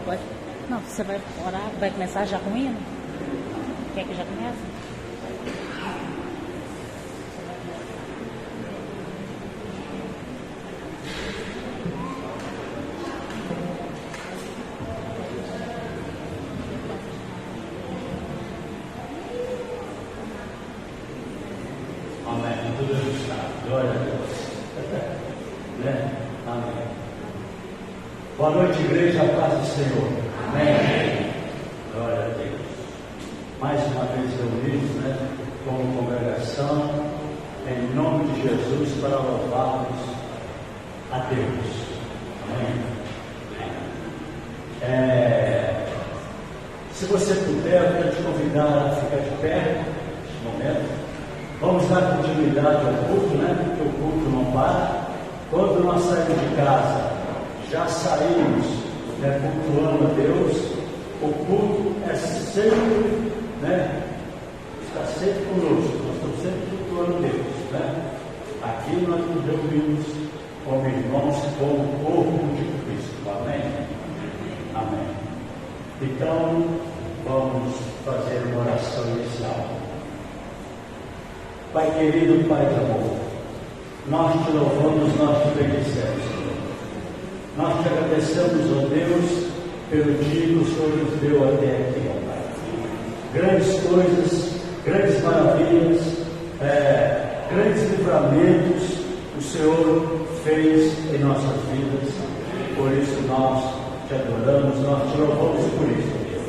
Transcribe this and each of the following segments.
Pode. Não, você vai orar, vai começar já com o hino? Quer que já comece? Amém. Tudo ajustado. Glória a Deus. Né? Amém. Boa noite, igreja, a paz do Senhor. Amém. Glória a Deus. Mais uma vez reunidos, né, como congregação, em nome de Jesus, para louvarmos a Deus. Amém. Se você puder, eu quero te convidar a ficar de pé neste momento. Vamos dar continuidade ao culto, né? Porque o culto não para. Quando nós saímos de casa, já saímos, né, cultuando a Deus. O culto é sempre, né, está sempre conosco. Nós estamos sempre cultuando Deus, né? Aqui nós nos reunimos como irmãos, como corpo de Cristo. Amém? Amém. Então, vamos fazer uma oração inicial. Pai querido, Pai de amor, nós te louvamos, nós te bendecemos, Senhor. Nós te agradecemos, ó Deus, pelo dia que o Senhor nos deu até aqui, ó Pai. Grandes coisas, grandes maravilhas, grandes livramentos o Senhor fez em nossas vidas. Por isso nós te adoramos, nós te louvamos por isso, Deus.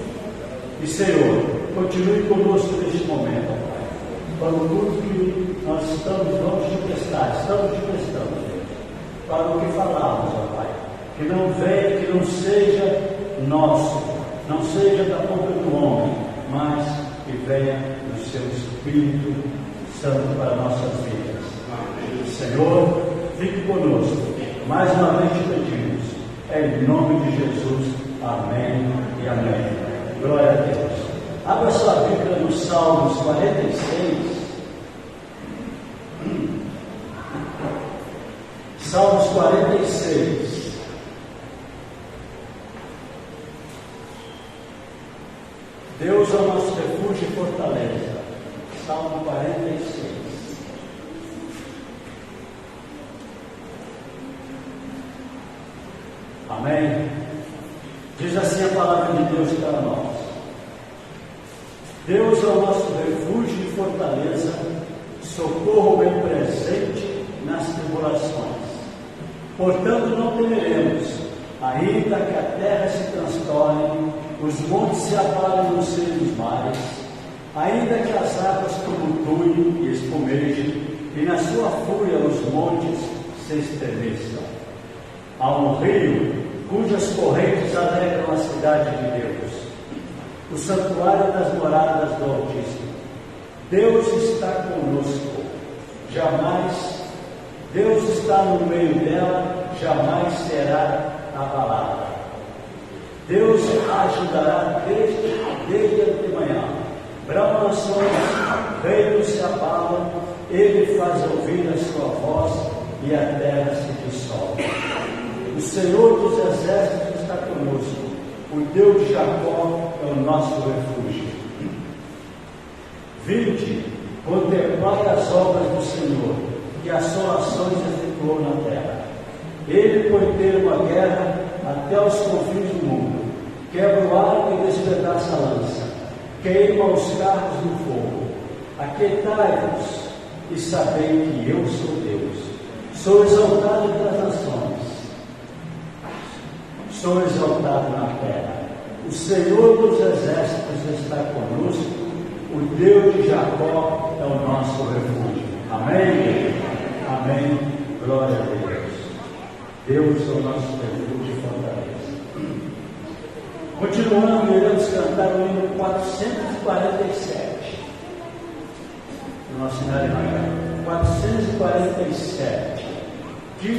E Senhor, continue conosco neste momento, ó Pai. Para o culto que nós vamos te prestar, estamos te prestando, Deus, para o que falamos, ó Pai, que não venha, que não seja nosso, não seja da boca do homem, mas que venha do seu Espírito Santo para nossas vidas. Senhor, fique conosco, mais uma vez te pedimos, em nome de Jesus, amém e amém. Glória a Deus. Abra sua Bíblia no Salmos 46. Salmos 46. Deus é o nosso refúgio e fortaleza. Salmo 46. Amém? Diz assim a palavra de Deus para nós. Deus é o nosso refúgio e fortaleza, socorro bem presente nas tribulações. Portanto, não temeremos, ainda que a terra se transtorne, os montes se abalem no seio dos mares, ainda que as águas tumultuem e espumejem, e na sua fúria os montes se estremeçam. Há um rio cujas correntes alegram a cidade de Deus, o santuário das moradas do Altíssimo. Deus está conosco, Deus está no meio dela, jamais será abalada. Deus a ajudará desde antemanhã. Bramam nações, reinos se abalam, Ele faz ouvir a sua voz e a terra se dissolve. O Senhor dos exércitos está conosco, o Deus de Jacó é o nosso refúgio. Vinde, contemplai as obras do Senhor, que assolações efetuou na terra. Ele põe termo à guerra até os confins do mundo, quebra o arco e despedaça a lança, queima os carros no fogo. Aquietai-vos e sabei que eu sou Deus. Sou exaltado entre as nações, sou exaltado na terra. O Senhor dos exércitos está conosco, o Deus de Jacó é o nosso refúgio. Amém? Amém. Glória a Deus. Deus é o nosso refúgio e fortaleza. Continuando, iremos cantar o hino 447. No nosso cenário maior. 447. Que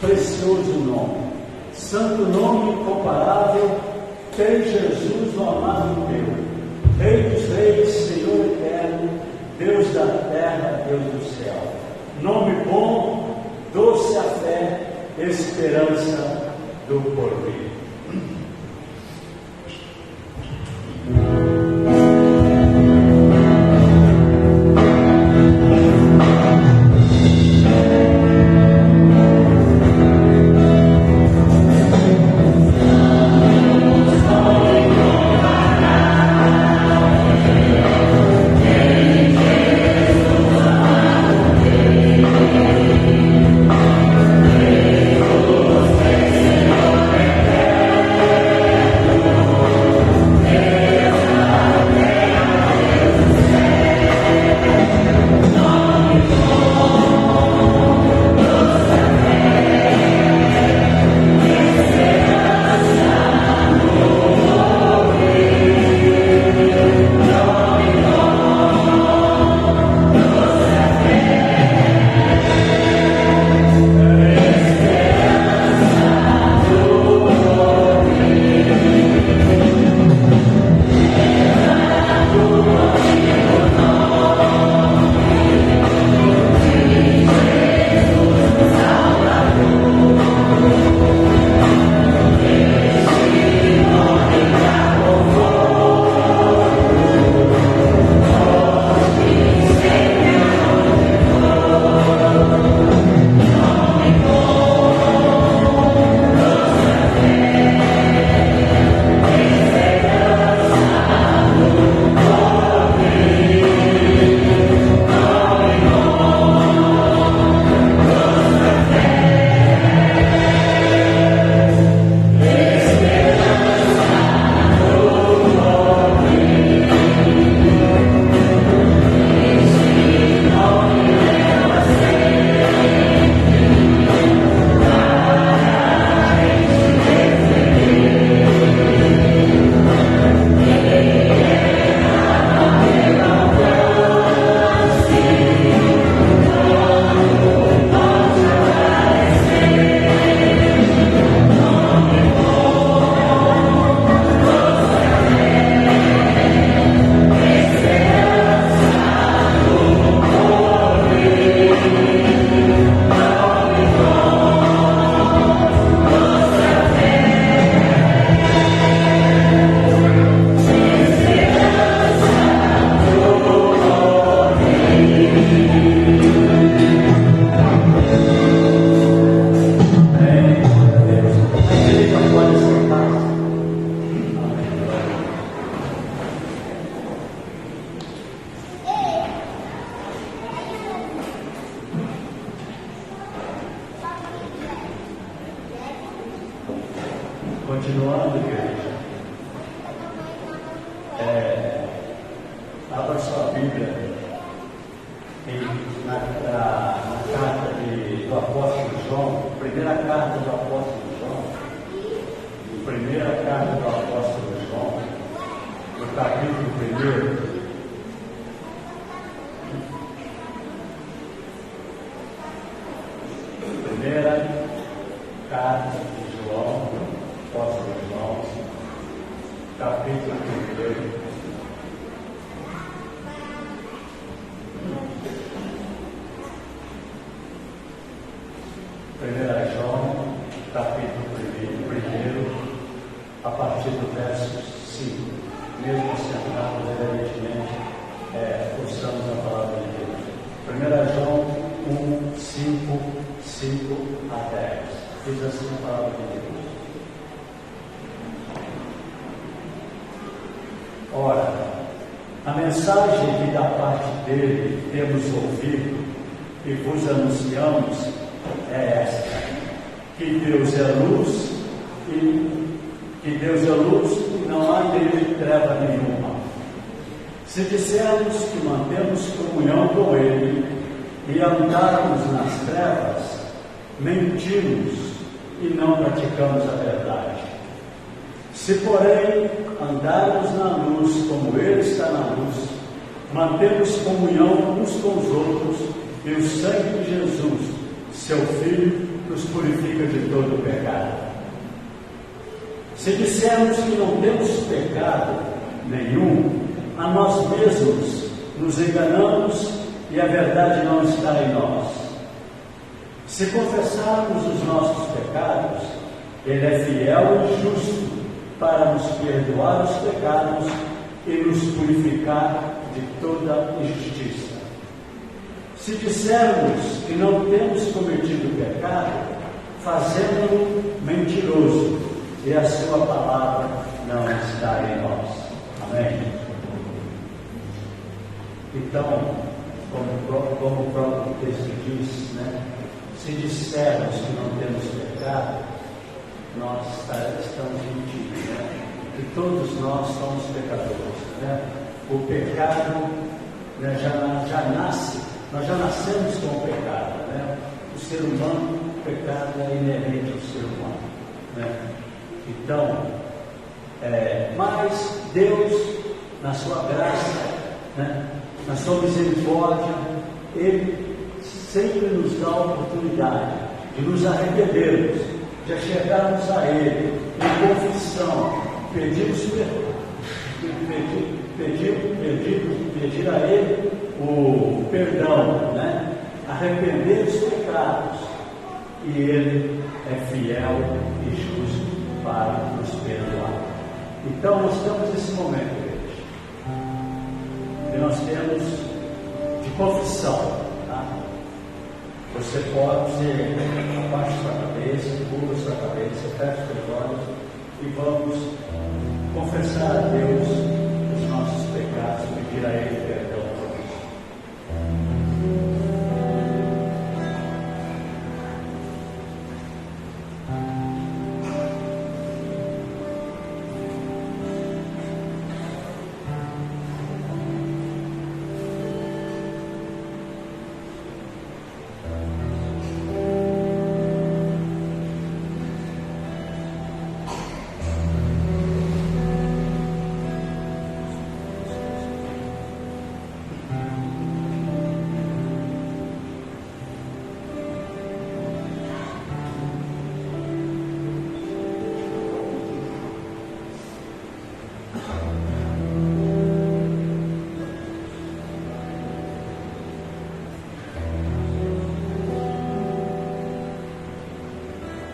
precioso nome. Santo nome incomparável, tem Jesus, o amado teu. Rei dos reis, Senhor eterno, Deus da terra, Deus do céu. Nome bom, doce a fé, esperança do porvir. Continuando, igreja. Abra sua Bíblia na carta do apóstolo João, primeira carta do apóstolo João, no capítulo 1. Primeira carta de João, apóstolo João, capítulo 1. Primeira João, capítulo 1, a partir do verso 5. Mesmo sentados, evidentemente, usamos a palavra de Deus. 1 João 1, 5 a 10. Diz assim a palavra de Deus. Ora, a mensagem que da parte dele temos ouvido e vos anunciamos é esta: que Deus é luz e não há nele treva nenhuma. Se dissermos que mantemos comunhão com ele e andarmos nas trevas, mentimos e não praticamos a verdade. Se, porém, andarmos na luz como ele está na luz, mantemos comunhão uns com os outros, e o sangue de Jesus, seu Filho, nos purifica de todo pecado. Se dissermos que não temos pecado nenhum, a nós mesmos nos enganamos e a verdade não está em nós. Se confessarmos os nossos pecados, ele é fiel e justo para nos perdoar os pecados e nos purificar de toda injustiça. Se dissermos que não temos cometido pecado, fazemos-lo mentiroso e a sua palavra não está em nós. Amém? Então, como o próprio texto diz, se dissermos que não temos pecado, nós estamos mentindo, que todos nós somos pecadores. O pecado já nasce, nós já nascemos com o pecado. O ser humano, o pecado é inerente ao ser humano. Então, mas Deus, na sua graça, na sua misericórdia, Ele sempre nos dá a oportunidade de nos arrependermos, de chegarmos a Ele em confissão, pedir a Ele o perdão, arrepender dos pecados, e Ele é fiel e justo para nos perdoar. Então nós estamos nesse momento, igreja, e nós temos de confissão. Você pode abaixa sua cabeça, curva sua cabeça, fecha os seus olhos e vamos confessar a Deus os nossos pecados, pedir a Ele perdão por isso.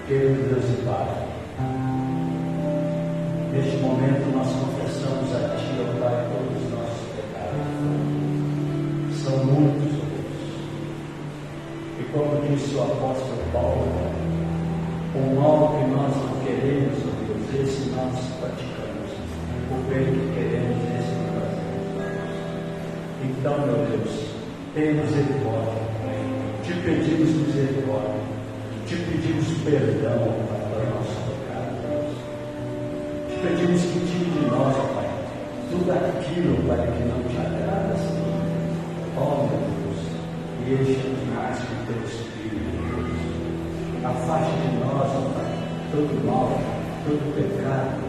Querido Deus e Pai, neste momento nós confessamos a Ti, ó Pai, todos os nossos pecados. São muitos, ó Deus. E como disse o apóstolo Paulo, o mal que nós não queremos, ó Deus, esse nós praticamos. O bem que queremos, esse não fazemos. Então, meu Deus, tenha misericórdia. Te pedimos misericórdia. Te pedimos perdão para o nosso pecado, Deus. tudo aquilo, Pai, que não te agrada, Senhor. Ó, meu Deus, e enche-nos com teu Espírito, Deus. Afaste de nós, ó Pai, todo mal, todo pecado,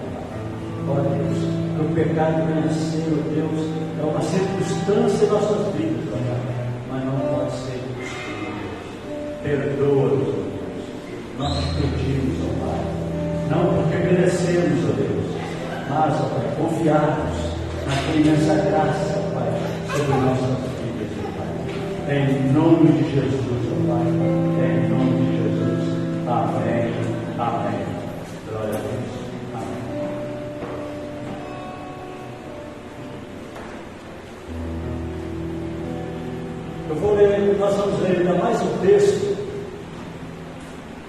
ó Deus, que o pecado venha ser, ó Deus, é uma circunstância em nossas vidas, ó Pai, mas não pode ser costume, Deus. Perdoa-nos, ó Deus, nós te pedimos, ó Pai, não porque merecemos, ó Deus, mas, ó Pai, confiados na imensa graça, ó Pai, sobre nossas vidas, ó Pai, em nome de Jesus, ó Pai, em nome de Jesus, amém, amém, glória a Deus. Nós vamos ler ainda mais um texto.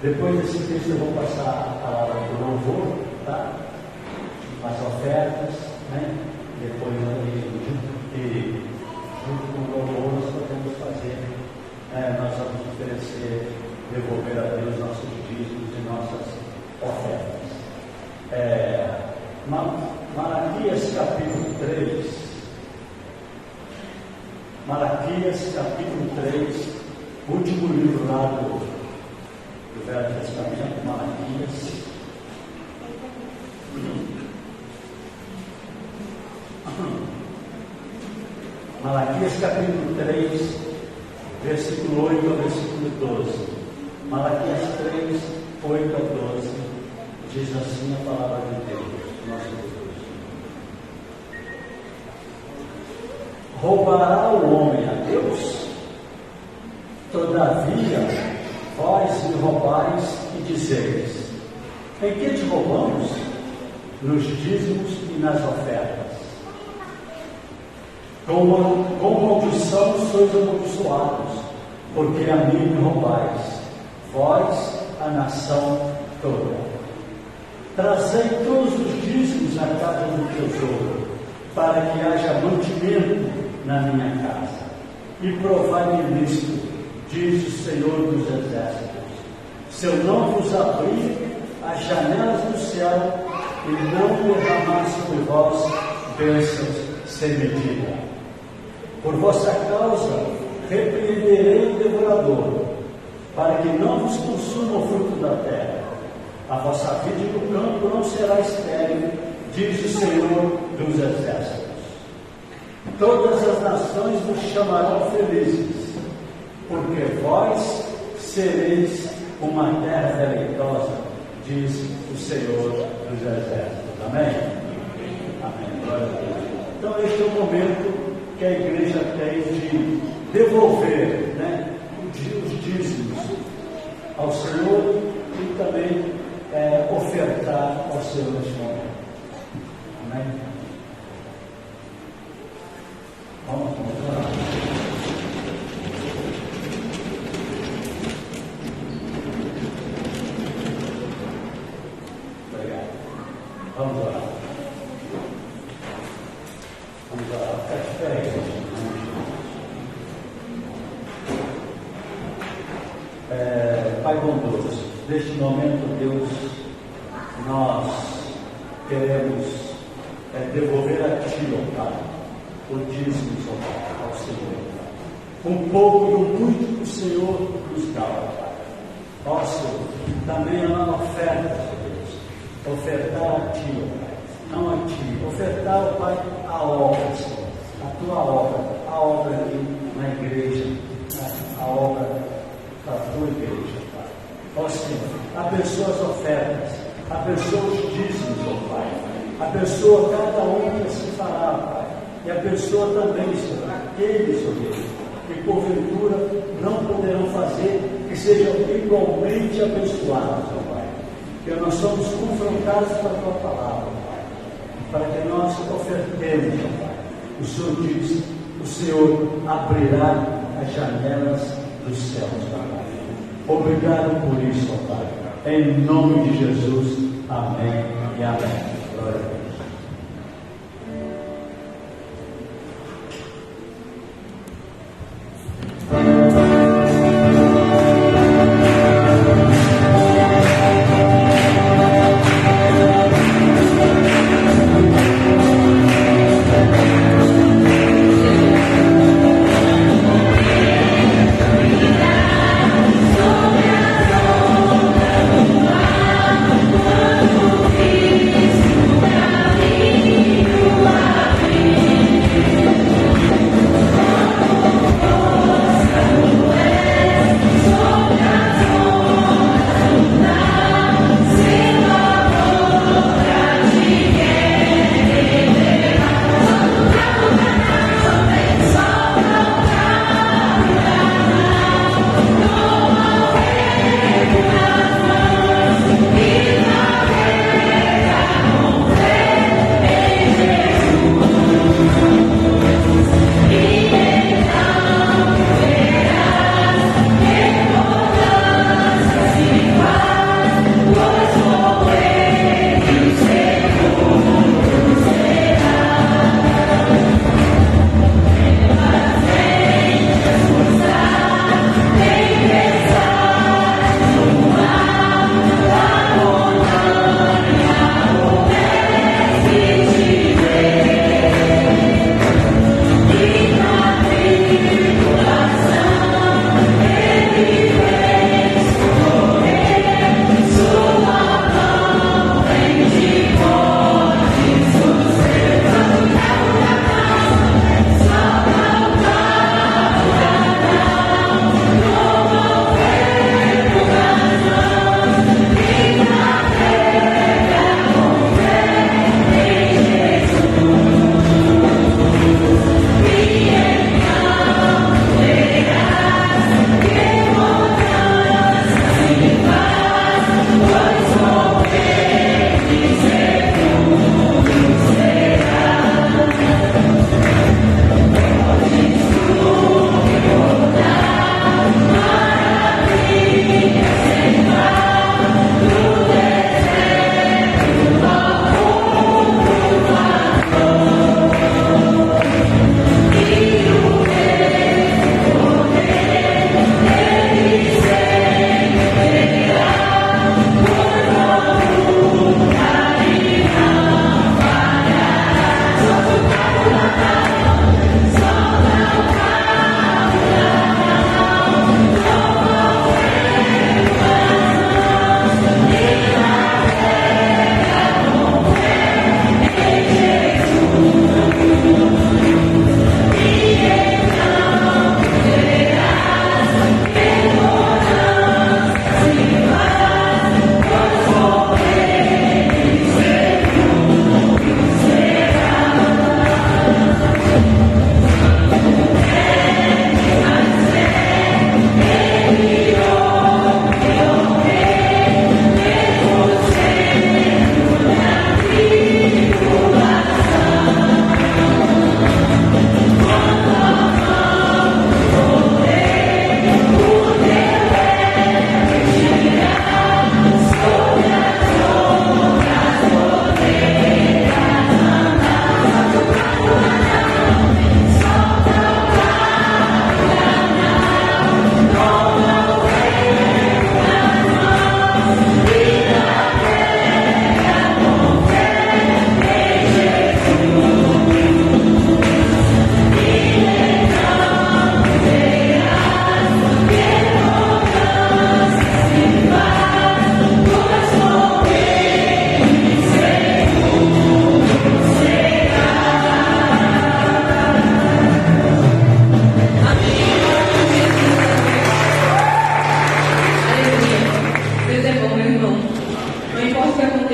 Depois desse texto eu vou passar a palavra do louvor, tá? As ofertas, né? Depois junto com o louvor nós podemos fazer, nós vamos oferecer, devolver a Deus nossos dízimos e nossas ofertas. Malaquias capítulo 3. Malaquias capítulo 3, último livro lá do Velho Testamento, Malaquias. Malaquias capítulo 3, versículo 8 ao versículo 12. Malaquias 3, 8 a 12, diz assim a palavra de Deus, nosso Deus. Roubará o homem a Deus? Todavia, vós me roubais e dizeis: em que te roubamos? Nos dízimos e nas ofertas. Com maldição sois amaldiçoados, porque a mim me roubais, vós, a nação toda. Trazei todos os dízimos à casa do tesouro, para que haja mantimento na minha casa, e provai-me nisto, diz o Senhor dos Exércitos, se eu não vos abrir as janelas do céu e não derramar sobre vós bênçãos sem medida. Por vossa causa repreenderei o devorador, para que não vos consuma o fruto da terra. A vossa vida no campo não será estéril, diz o Senhor dos Exércitos. Todas as nações vos chamarão felizes, porque vós sereis uma terra deleitosa, diz o Senhor dos Exércitos. Amém? Amém. Glória a Deus. Então este é o momento que a igreja tem de devolver, né, os dízimos ao Senhor e também ofertar ao Senhor neste momento. Amém? Vamos orar. Obrigado. Vamos orar. Vamos orar. Fica diferente. Pai bondoso, neste momento, Deus, nós queremos devolver a Ti, ó Pai, o dízimo, ó Pai, ao Senhor, Pai. Um pouco e um muito que o Senhor nos dá, ó Pai. Ó Senhor, também é uma oferta, ó Deus, ofertar a Ti, ó Pai, não a Ti, ofertar, ó Pai, a obra, Senhor, a Tua obra, a obra aqui na igreja, a obra da Tua igreja, Pai. Ó Senhor, abençoa as ofertas, abençoa os dízimos, ó Pai, abençoa cada um que se fará, Pai, e abençoa também, Senhor, aqueles, ó Deus, que porventura não poderão fazer, que sejam igualmente abençoados, ó Pai, porque nós somos confrontados com a Tua palavra, Pai, para que nós ofertemos, ó Pai. O Senhor diz, o Senhor abrirá as janelas dos céus, Pai. Obrigado por isso, ó Pai. Em nome de Jesus. Amém e amém. Glória a Deus.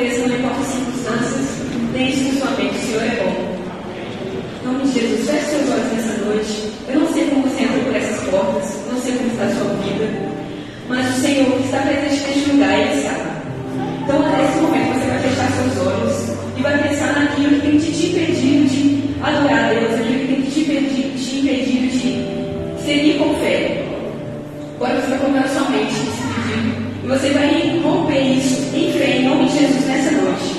aconteça, não importa as circunstâncias, tem isso na sua mente, o Senhor é bom. Em nome de Jesus, feche seus olhos nessa noite. Eu não sei como você entrou por essas portas, não sei como está a sua vida, mas o Senhor que está presente neste lugar, Ele sabe. Então, nesse momento, você vai fechar seus olhos e vai pensar naquilo que tem te impedido de adorar a Deus, aquilo que tem te impedido de seguir com fé. Agora você vai colocar na sua mente esse pedido e você vai romper isso em fé, em nome de Jesus, nessa noite.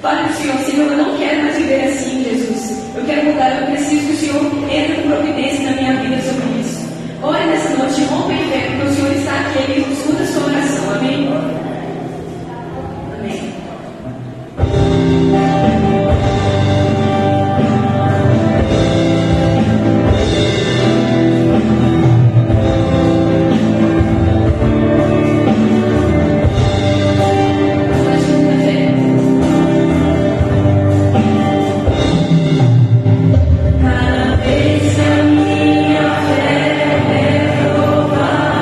Fale para o Senhor: Senhor, eu não quero mais viver assim, Jesus. Eu quero mudar, eu preciso que o Senhor entre com providência na minha vida sobre isso. Ore nessa noite, rompa em fé, porque o Senhor está aqui, Ele escuta a sua oração. Amém? Amém. Cada vez que a minha fé é provada,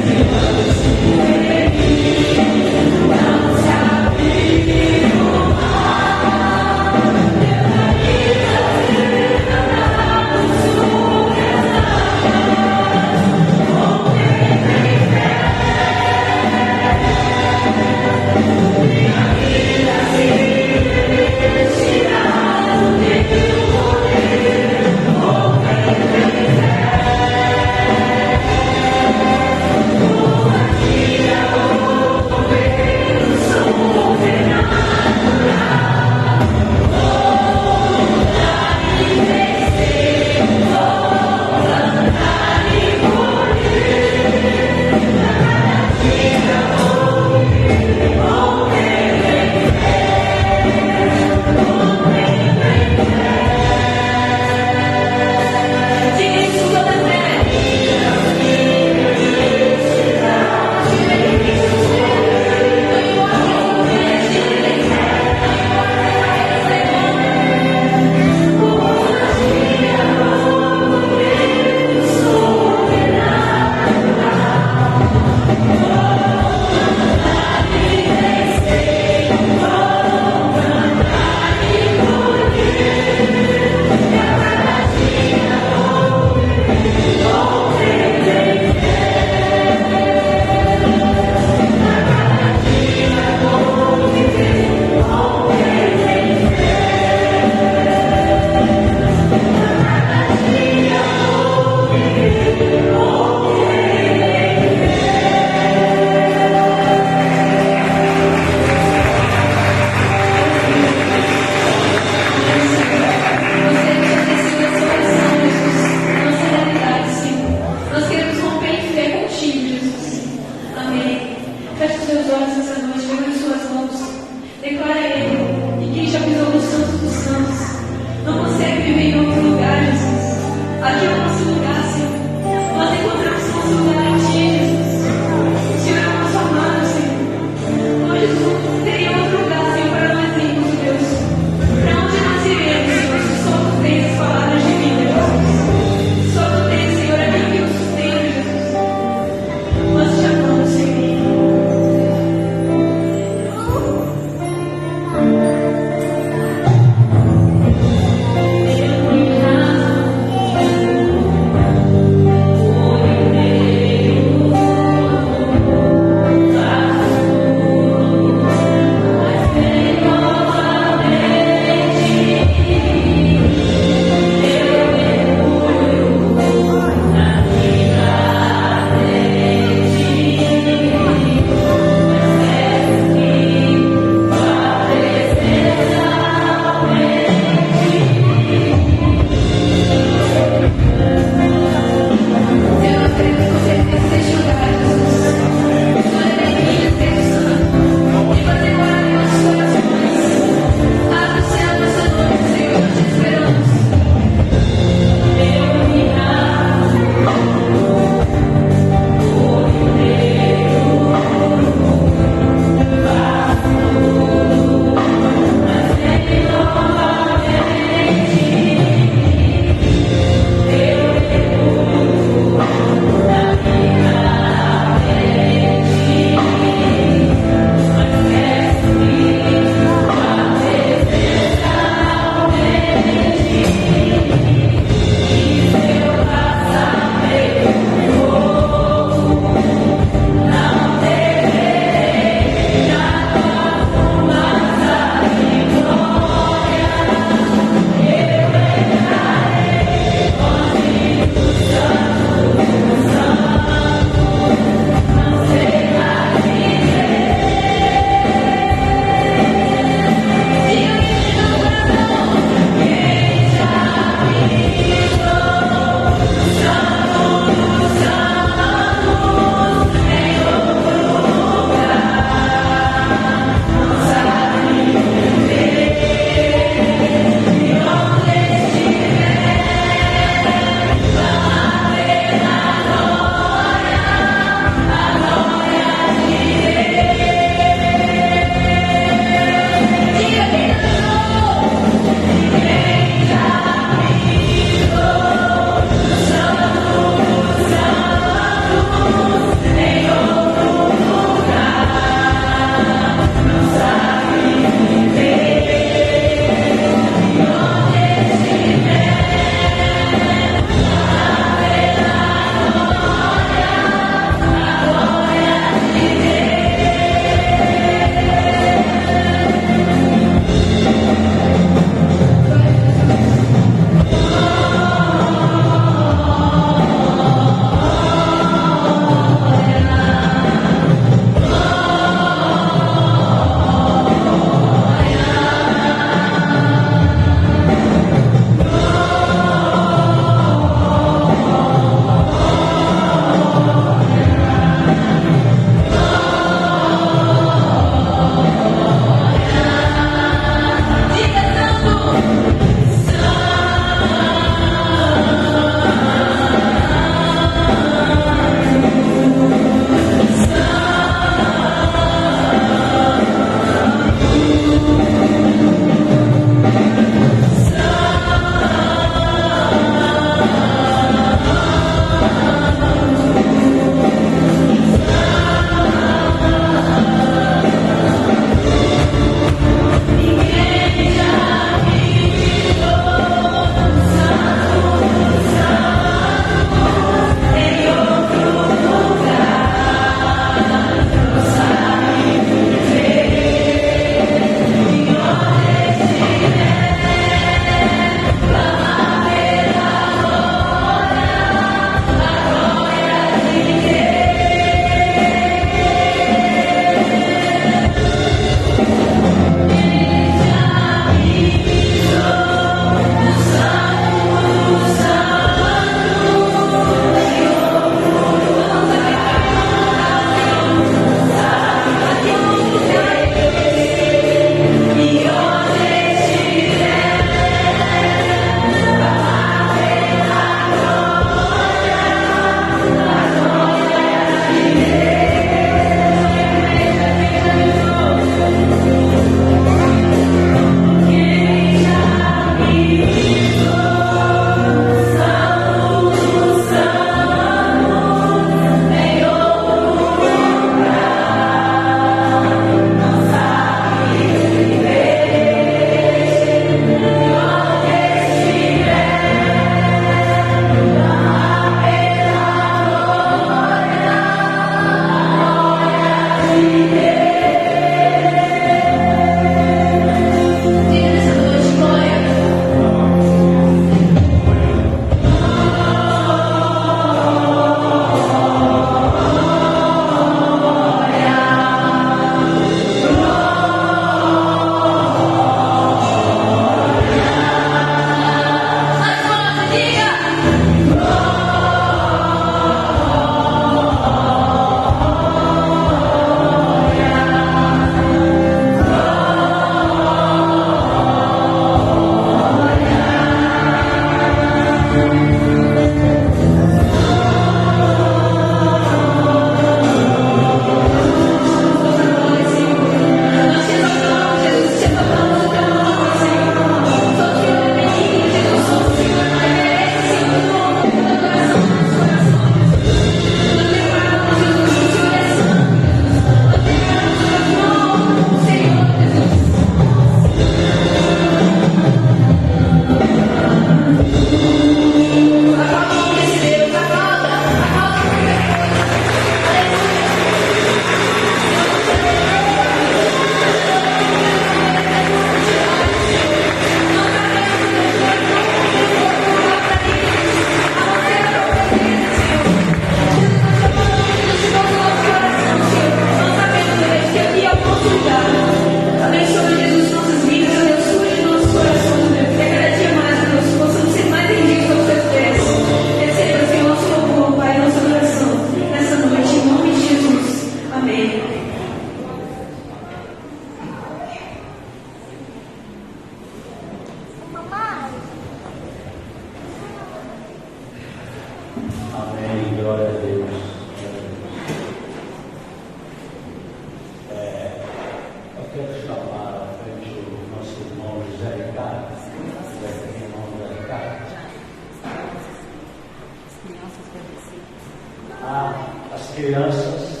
crianças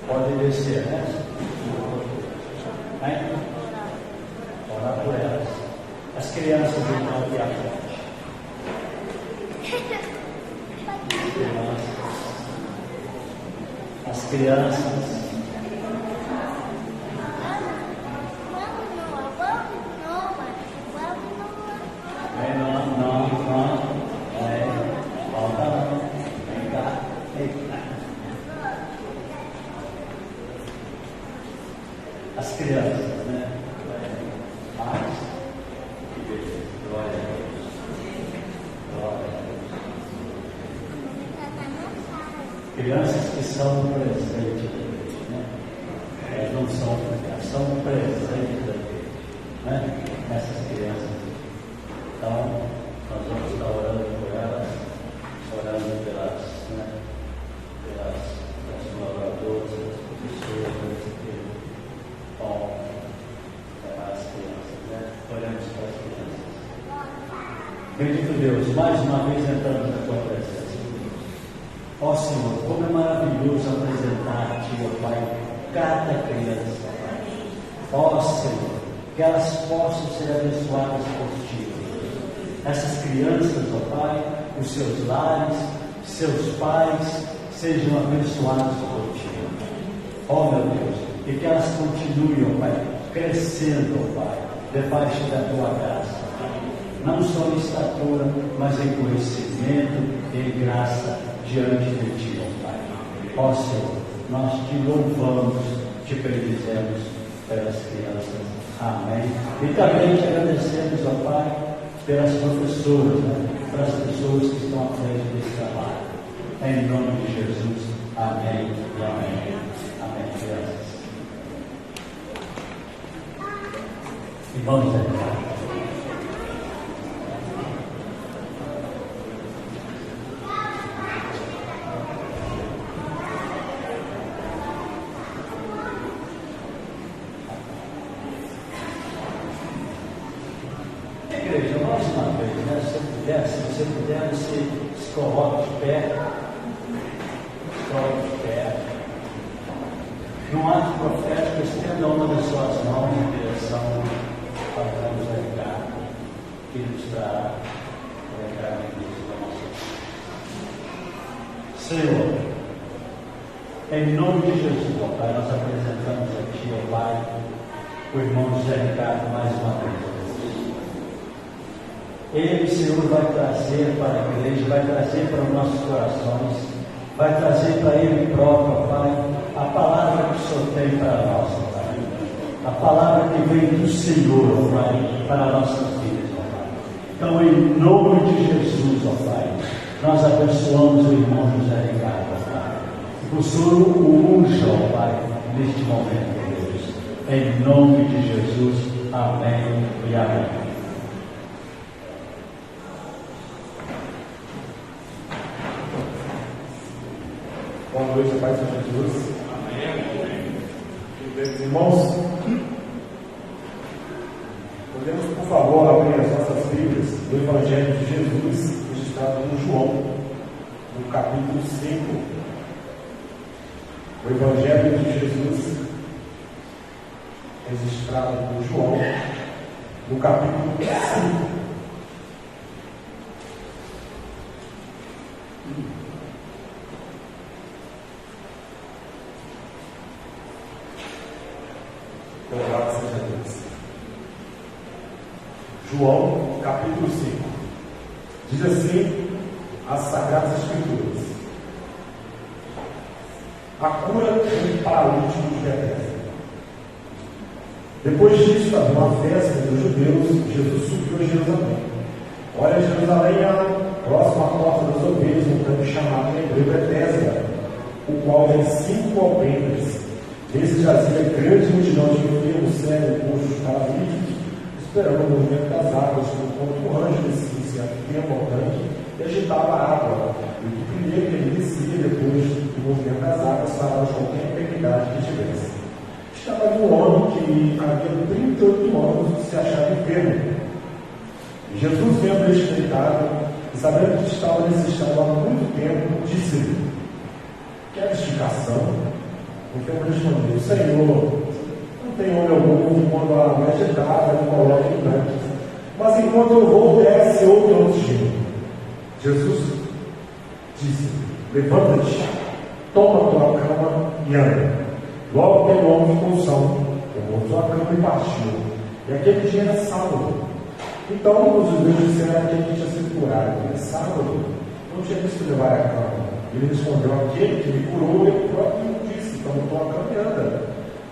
podem descer, né? Orar por elas. As crianças estão aqui à frente. As crianças. As crianças, né? Pais e beleza. Glória a Deus. Glória a Deus. Crianças que são um presente da Deus, né? Elas não são um presente da Deus, né? Essas crianças. Então, nós vamos estar orando por elas, orando pelas, né? pelas colaboradoras, pelas professoras, bom, as crianças, né? Oramos para as crianças. Bendito Deus, mais uma vez entramos na tua presença. Ó Senhor, como é maravilhoso apresentar-te, ó Pai, cada criança, Pai. Ó Senhor, que elas possam ser abençoadas por ti. Essas crianças, ó Pai, os seus lares, seus pais, sejam abençoados por ti. Ó meu Deus, e que elas continuem, ó Pai, crescendo, ó Pai, debaixo da tua graça, Pai. Não só em estatura, mas em conhecimento e em graça diante de ti, ó Pai. Ó Senhor, nós te louvamos, te bendizemos pelas crianças. Amém. E também te agradecemos, ó Pai, pelas professoras, né? Pelas pessoas que estão à frente desse trabalho. Em nome de Jesus. Amém e amém. Amém, crianças. E vamos entrar. Igreja, mais uma vez, né? Se você puder, se coloque de pé. Coloque de pé. Num ato profético, estenda uma das suas mãos em direção ao Deus da Ricardo, que nos trará o recado da nossa Senhor, em nome de Jesus, ó Pai, nós apresentamos a Ti, ó Pai, o irmão José Ricardo mais uma vez. Ele, Senhor, vai trazer para a igreja, vai trazer para os nossos corações, vai trazer para Ele próprio, ó Pai, a palavra que o Senhor tem para nós, ó Pai. A palavra que vem do Senhor, ó Pai, para nossas vidas, ó Pai. Então, em nome de Jesus, ó Pai, nós abençoamos o irmão José Ricardo, ó Pai. Que o Senhor o unja, ó Pai, neste momento, Deus. Em nome de Jesus, amém e amém. Boa noite, Pai de Jesus. Amém. Meus irmãos, podemos, por favor, abrir as nossas Bíblias do Evangelho de Jesus, registrado no João, no capítulo 5. O Evangelho de Jesus, registrado no João, no capítulo 5. Louvado seja Deus. João, capítulo 5. Diz assim as Sagradas Escrituras: a cura do paralítico de Betesda. Depois disso, havia uma festa dos judeus, Jesus subiu a Jerusalém. Olha, Jerusalém é próximo à porta das ovelhas, um campo chamado em hebreu Betesda, o qual tem 5 alpendres. Esse jazia grande multidão de enfermos, cegos, coxos, paralíticos, esperando o movimento das águas, enquanto o anjo descia até a montanha e agitava a água. E que primeiro que ele descia, depois do movimento das águas, sarava de qualquer enfermidade que tivesse. Estava ali um homem que havia 38 anos e se achava enfermo. E Jesus, vendo este deitado, e sabendo que estava nesse estado há muito tempo, disse-lhe: quer explicação? Porque eu respondi: Senhor, não tem homem algum quando a água é agitada, me coloque em tanques. Mas enquanto eu vou, desce outro antes de mim. Jesus disse: levanta-te, toma tua cama e anda. Logo aquele homem ficou são, tomou sua cama e partiu. E aquele dia era sábado. Então os judeus disseram que ele tinha sido curado. É sábado, não tinha visto levar a cama. Ele respondeu: aquele que me curou, ele próprio disse: toma tua cama e anda.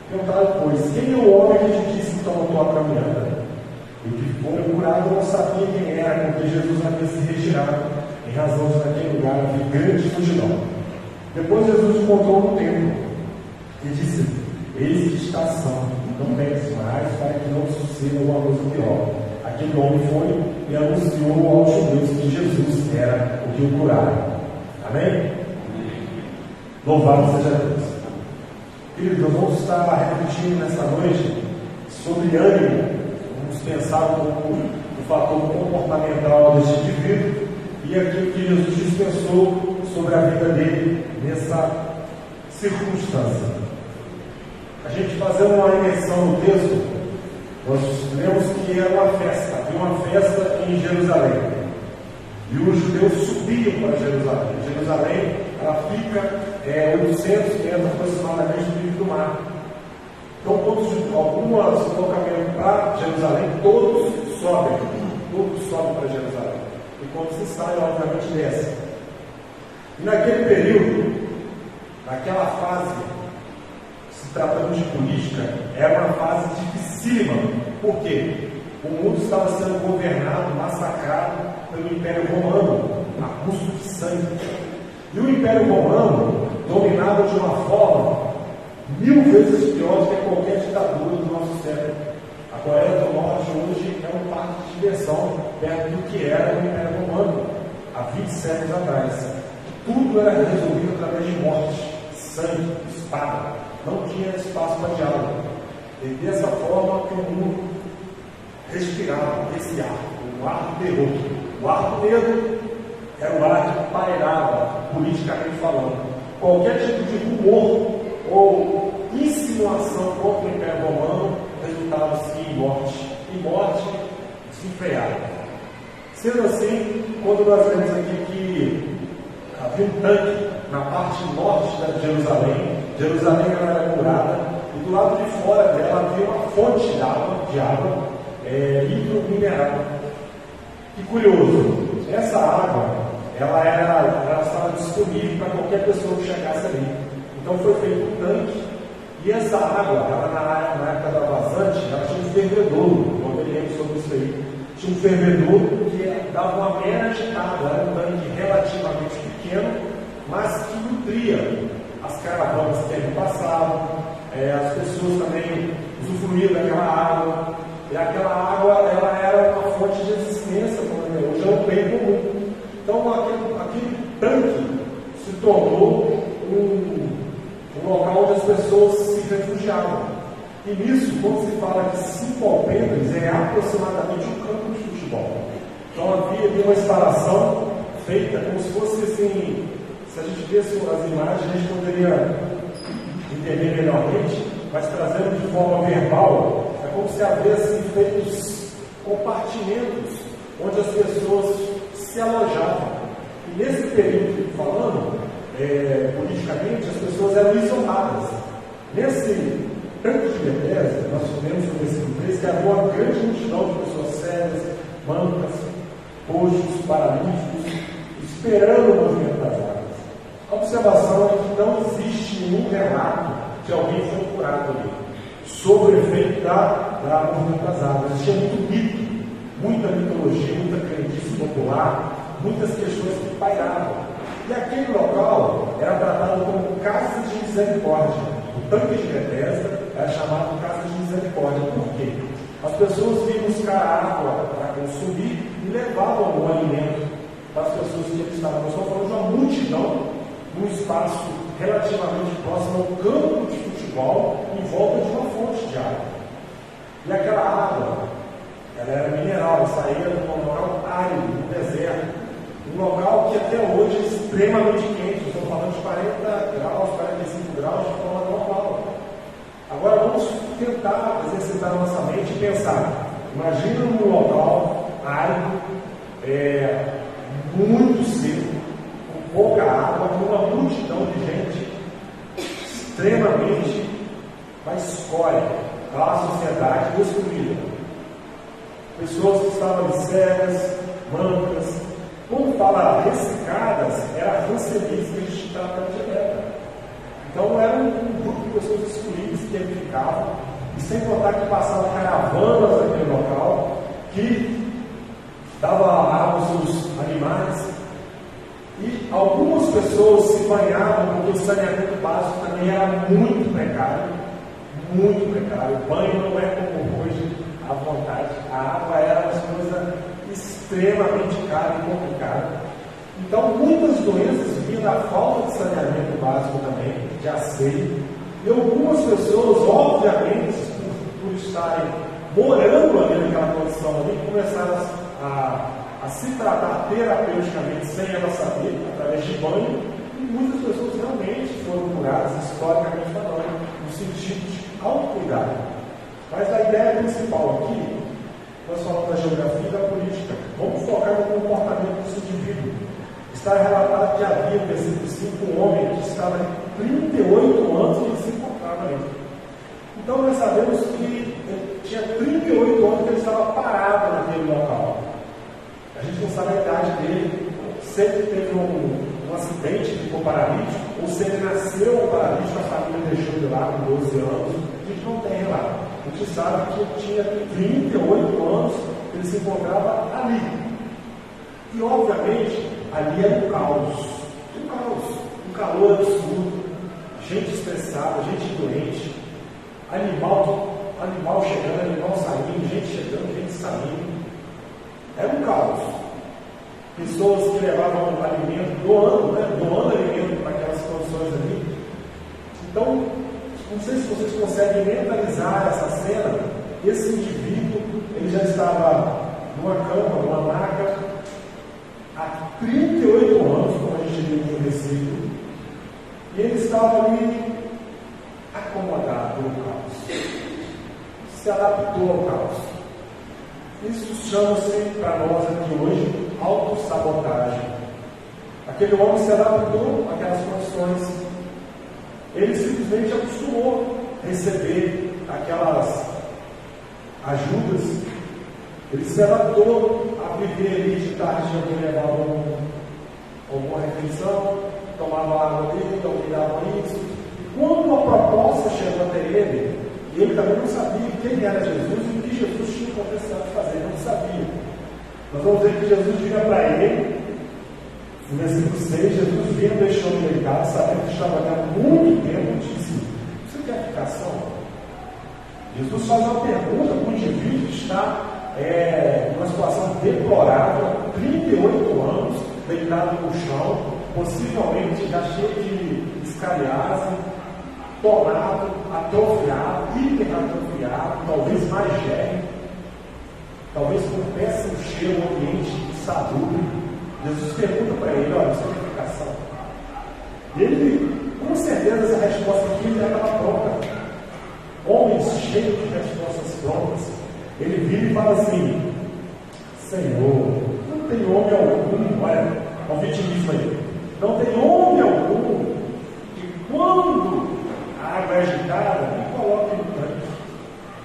Perguntaram, pois, quem é o homem que te disse: toma tua cama e anda? E o que foi curado não sabia quem era, porque Jesus havia se retirado, em razão de naquele lugar havia grande multidão. Depois Jesus encontrou no templo e disse: eis que está são, não peques mais, para que não suceda alguma coisa pior. Aquele homem foi e anunciou aos judeus que Jesus era o que o curara. Amém? Louvado seja Deus. Queridos, nós vamos estar repetindo nesta noite sobre ânimo. Vamos pensar um pouco no fator comportamental deste indivíduo e aquilo que Jesus dispensou sobre a vida dele nessa circunstância. A gente fazendo uma imersão no texto, nós lemos que era uma festa, havia uma festa em Jerusalém. E os judeus subiam para Jerusalém. Jerusalém, ela fica 800 metros aproximadamente do nível do mar. Então, alguns deslocamentos para Jerusalém, todos sobem para Jerusalém. E quando se sai, obviamente desce. E naquele período, naquela fase, se tratando de política, era uma fase dificílima. Por quê? O mundo estava sendo governado, massacrado pelo Império Romano, a custo de sangue. E o Império Romano dominava de uma forma 1000 vezes pior do que qualquer ditadura do nosso século. A Coreia do Norte hoje é um parque de diversão perto do que era o Império Romano há 20 séculos atrás. Tudo era resolvido através de morte, sangue, espada. Não tinha espaço para diálogo. E dessa forma que o mundo respirava esse ar, o ar do terror. O ar do medo era o ar que pairava, politicamente falando. Qualquer tipo de rumor ou insinuação contra o Império Romano resultava-se em morte desenfreada. Sendo assim, quando nós vemos aqui que havia um tanque na parte norte de Jerusalém, Jerusalém era curada, e do lado de fora dela havia uma fonte de água hidromineral. Que curioso, essa água ela estava disponível para qualquer pessoa que chegasse ali. Então foi feito um tanque, e essa água, na época da vazante, ela tinha um fervedouro. Eu me lembro sobre isso aí. Tinha um fervedouro que dava uma mera agitada, era um tanque relativamente pequeno, mas que nutria as caravanas que ali passavam, as pessoas também usufruíam daquela água, e aquela água ela era uma fonte de existência, hoje é um bem comum. Então aquele tanque se tornou um local onde as pessoas se refugiavam. E nisso, quando se fala de 5 alpendres, é aproximadamente um campo de futebol. Então havia ali uma instalação feita como se fosse assim. Se a gente visse as imagens, a gente poderia entender melhormente, mas trazendo de forma verbal, é como se houvessem feitos compartimentos onde as pessoas se alojavam. E nesse período que estou falando, politicamente, as pessoas eram isoladas. Nesse tanque de Betesda, nós vemos no versículo 3 que havia uma grande multidão de pessoas cegas, mancas, coxos, paralíticos, esperando o movimento das águas. A observação é que não existe nenhum relato de alguém foi curado ali, sobre o efeito da movimento das águas. Existia muito mito, muita mitologia, muita crendice popular, muitas questões que pairavam. E aquele local era tratado como casa de misericórdia. O tanque de Betesda era chamado casa de misericórdia. Por quê? As pessoas vinham buscar água para consumir e levavam o alimento para as pessoas que ali estavam. Nós estamos falando de uma multidão num espaço relativamente próximo ao campo de futebol, em volta de uma fonte de água. E aquela água, ela era mineral, ela saía de um local árido, no deserto, um local que até hoje é extremamente quente. Estamos falando de 40 graus tentar exercitar a nossa mente e pensar. Imagina um local árido, muito seco, com pouca água, com uma multidão de gente extremamente na escória da sociedade destruída. Pessoas que estavam ali cegas, mancas, como fala ressecadas, era rancelismo que a gente trata direta. Então era um grupo de pessoas excluídas que ali ficavam, e sem contar que passavam caravanas naquele local, que dava água aos seus animais, e algumas pessoas se banhavam, porque o saneamento básico também era muito precário, muito precário. O banho não é como hoje, à vontade. A água era uma coisa extremamente cara e complicada. Então, muitas doenças vinham da falta de saneamento básico também, de asseio. E algumas pessoas, obviamente, por estarem morando ali naquela condição ali, começaram a se tratar terapeuticamente sem ela saber, através de banho, e muitas pessoas realmente foram curadas, historicamente falando, no sentido de autocuidado. Mas a ideia principal aqui, nós falamos da geografia e da política. Vamos focar no comportamento desse indivíduo. Está relatado que havia, no versículo 5, um homem que estava com 38 anos e ele se encontrava ali. Então nós sabemos que ele tinha 38 anos que ele estava parado naquele local. A gente não sabe a idade dele, se ele teve um acidente que ficou paralítico, ou se ele nasceu paralítico, a família deixou ele lá com 12 anos, a gente não tem lá. A gente sabe que ele tinha 38 anos, ele se encontrava ali. E obviamente, ali era um caos, um calor absurdo, gente estressada, gente doente, animal chegando, animal saindo, gente chegando, gente saindo. Era um caos. Pessoas que levavam alimento, doando alimento para aquelas condições ali. Então, não sei se vocês conseguem mentalizar essa cena. Esse indivíduo, ele já estava numa cama, numa maca, há 38 anos, como a gente viu no versículo, e ele estava ali acomodado pelo caos, se adaptou ao caos. Isso chama-se para nós aqui hoje autossabotagem. Aquele homem se adaptou àquelas condições. Ele simplesmente acostumou a receber aquelas ajudas. Ele se adaptou a viver ali de tarde, alguém levava alguma refeição, tomava água dele, alguém dava isso. E quando a proposta chegou até ele, ele também não sabia quem era Jesus e o que Jesus tinha começado a fazer, não sabia. Nós vamos ver que Jesus vira para ele, no versículo 6, Jesus vinha deixando ele deitado, sabendo que estava há muito tempo, disse: você quer ficar só? Jesus faz uma pergunta para um indivíduo que está numa situação deplorável, há 38 anos, deitado no chão, possivelmente já cheio de escariase, tomado, atrofiado, hiperatrofiado, talvez mais gérmeo, talvez com péssimo cheiro, um ambiente insalubre. Jesus pergunta para ele: olha, você quer ficar só? E ele, com certeza, essa resposta aqui já estava pronta. Homens cheios de respostas prontas. Ele vira e fala assim: Senhor, não tem homem algum, olha, o vitimismo aí, não tem homem algum que quando a água é agitada, me coloque no tanque,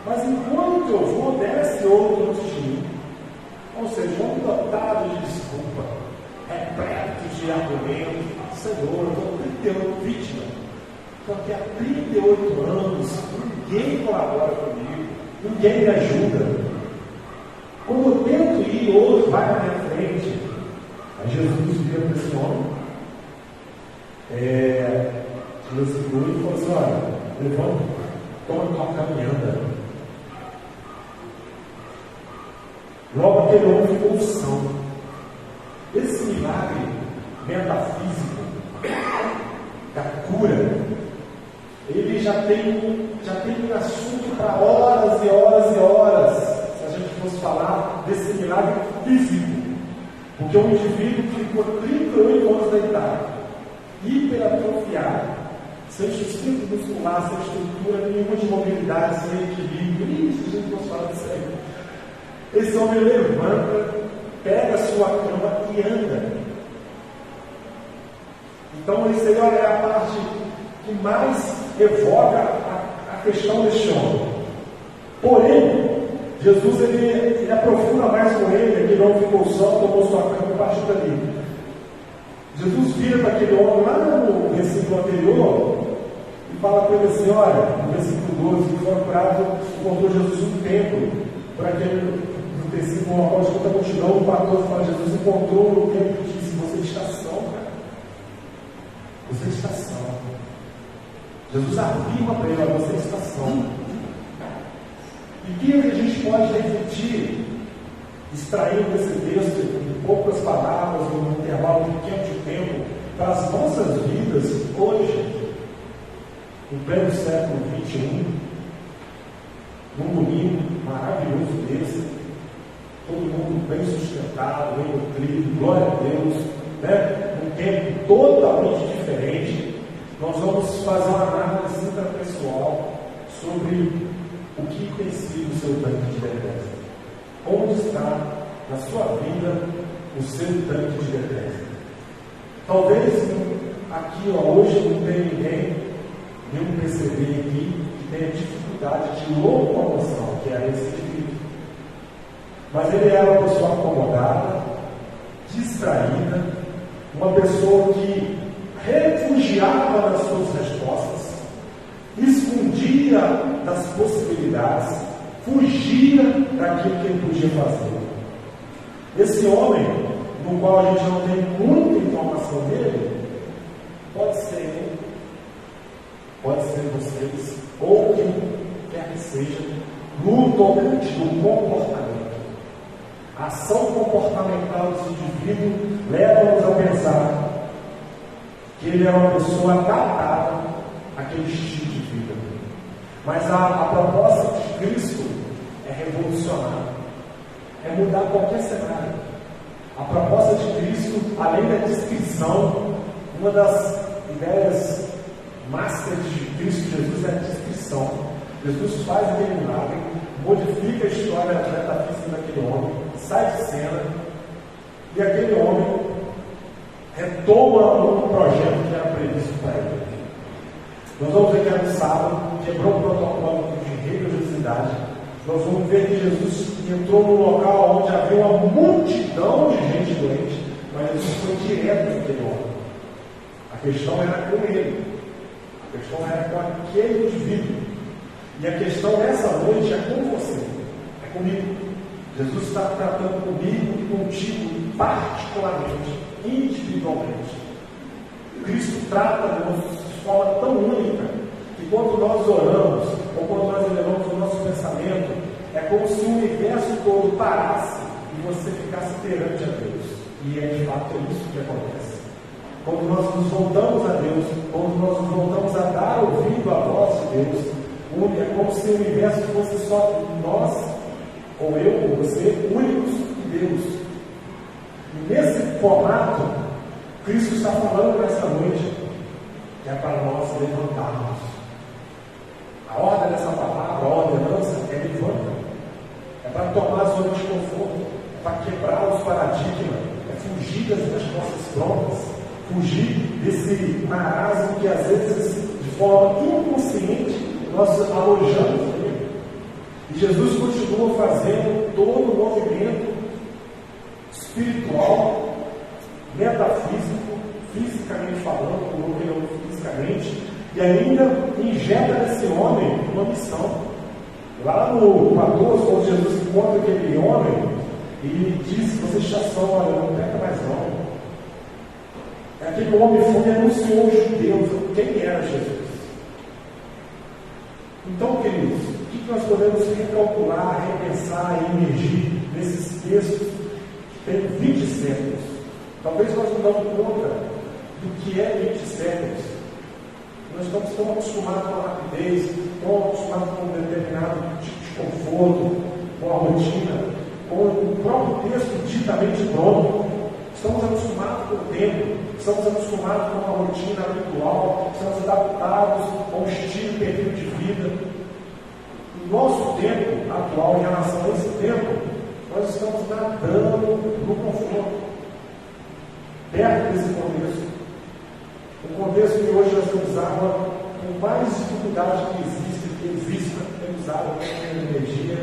mas enquanto eu vou, desce outro antes de mim. Ou seja, um homem dotado de desculpa, repleto de argumento: Senhor, eu estou 38 vítima, porque há 38 anos ninguém colabora comigo, ninguém me ajuda. Como eu tento ir, outro vai na minha frente. Aí Jesus vira para esse homem, Jesus segurou e falou assim: olha, levanta, toma tua caminhada. Logo aquele homem ficou são. Esse milagre metafísico da cura, ele já tem assunto para horas e horas e horas, se a gente fosse falar desse milagre físico. Porque um indivíduo que ficou 38 anos deitado, hiperatrofiado, sem sustento muscular, sem estrutura nenhuma de mobilidade, sem Esse homem levanta, pega a sua cama e anda. Então, isso aí é a parte que mais evoca a questão deste homem. Porém, Jesus ele aprofunda mais com ele, que não ficou só, tomou sua cama e partiu dali. Jesus vira para aquele homem lá no versículo anterior e fala para ele assim: olha, no versículo 12, que foi curado, encontrou Jesus um templo, para aquele no versículo uma voz de toda a multidão, o 14 fala: Jesus encontrou no templo e disse: você está são, cara. Você está são. Jesus afirma para ele: você está são. E o que a gente pode refletir, extraindo desse texto, em poucas palavras, num intervalo pequeno de tempo, para as nossas vidas hoje, em pleno século XXI, num domingo maravilhoso desse, todo mundo bem sustentado, bem nutrido, glória a Deus, né? Um tempo totalmente diferente. Nós vamos fazer uma análise intrapessoal sobre o que tem sido o seu tanque de Bethesda. Onde está na sua vida o seu tanque de Bethesda? Talvez aqui hoje não tenha ninguém, nenhum PCB aqui, que tenha dificuldade de locomoção, que era esse indivíduo. Mas ele era uma pessoa acomodada, distraída, uma pessoa que refugiava nas suas respostas, escondia das possibilidades, fugia daquilo que ele podia fazer. Esse homem, no qual a gente não tem muita informação dele, pode ser ele, pode ser vocês, ou quem quer que seja, no tocante do comportamento. A ação comportamental desse indivíduo leva-nos a pensar que ele é uma pessoa adaptada àquele estilo de vida. Mas a proposta de Cristo é revolucionar, é mudar qualquer cenário. A proposta de Cristo, além da descrição, uma das ideias master de Cristo Jesus é a descrição. Jesus faz aquele milagre, modifica a história metafísica daquele homem, sai de cena, e aquele homem retoma um projeto que era previsto para ele. Nós vamos ver que no sábado, quebrou o protocolo de religiosidade. Nós vamos ver que Jesus entrou num local onde havia uma multidão de gente doente, mas Jesus foi direto naquele homem. A questão era com ele, a questão era com aquele indivíduo. E a questão nessa noite é com você, é comigo. Jesus está tratando comigo e contigo particularmente, individualmente. Cristo trata-nos de forma tão única que quando nós oramos ou quando nós elevamos o nosso pensamento, é como se o universo todo parasse e você ficasse perante a Deus. E é de fato isso que acontece. Quando nós nos voltamos a Deus, quando nós nos voltamos a dar ouvido à voz de Deus, é como se o universo fosse só nós, ou eu, ou você, únicos e Deus. E nesse formato, Cristo está falando nessa noite que é para nós levantarmos. A ordem dessa palavra, a ordenança, é levanta. É para tomar a zona de conforto, é para quebrar os paradigmas, é fugir das respostas prontas, fugir desse marasmo que às vezes, de forma inconsciente, nós alojamos nele. E Jesus continua fazendo todo o movimento espiritual, metafísico, fisicamente falando, colocando fisicamente, e ainda injeta nesse homem uma missão. Lá no 14, quando Jesus encontra aquele homem, e diz: vocês já são, olha, não peca mais não. Aquele homem foi e anunciou aos judeus quem era Jesus. Então, queridos, o que nós podemos recalcular, repensar e emergir nesses textos que têm 20 séculos? Talvez nós não damos conta do que é 20 séculos. Nós estamos tão acostumados com a rapidez, tão acostumados com um determinado tipo de conforto, com a rotina, com o próprio texto ditamente pronto. Estamos acostumados com o tempo, estamos acostumados com uma rotina habitual, estamos adaptados a um estilo e perfil de vida. No nosso tempo atual, em relação a esse tempo, nós estamos nadando no conforto, perto desse contexto. O contexto que hoje nós temos água com mais dificuldade que exista, temos água, temos energia,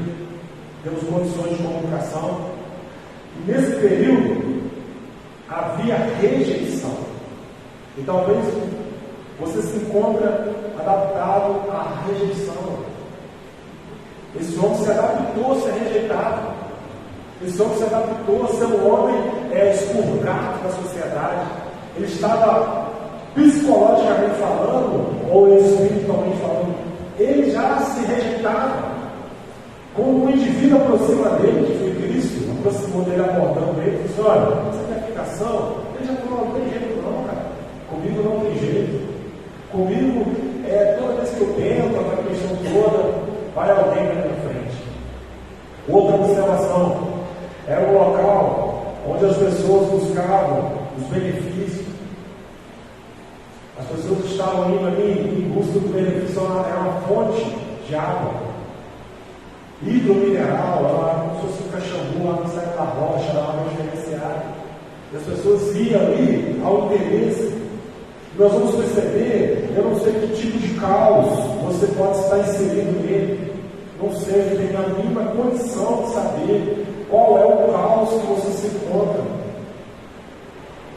temos condições de comunicação. E nesse período havia rejeição. E talvez você se encontre adaptado à rejeição. Esse homem se adaptou a ser rejeitado. Esse homem se adaptou a ser um homem expurgado da sociedade. Ele estava psicologicamente falando, ou espiritualmente falando, ele já se rejeitava. Quando um indivíduo aproxima dele, que foi Cristo, aproximou dele abordando ele, e disse: olha, você quer ficação? Ele já falou: não tem jeito não, cara. Comigo não tem jeito. Comigo, toda vez que eu tento, a questão toda, vai alguém na minha frente. Outra observação: era um local onde as pessoas buscavam os benefícios. As pessoas estavam indo ali em busca do benefício. Era uma fonte de água hidromineral, era como se fosse um caxambu lá no centro da rocha, era uma diferenciada. E as pessoas iam ali ao interesse. Nós vamos perceber, eu não sei que tipo de caos você pode estar inserido nele. Não sei, eu tenho a mínima condição de saber qual é o caos que você se encontra.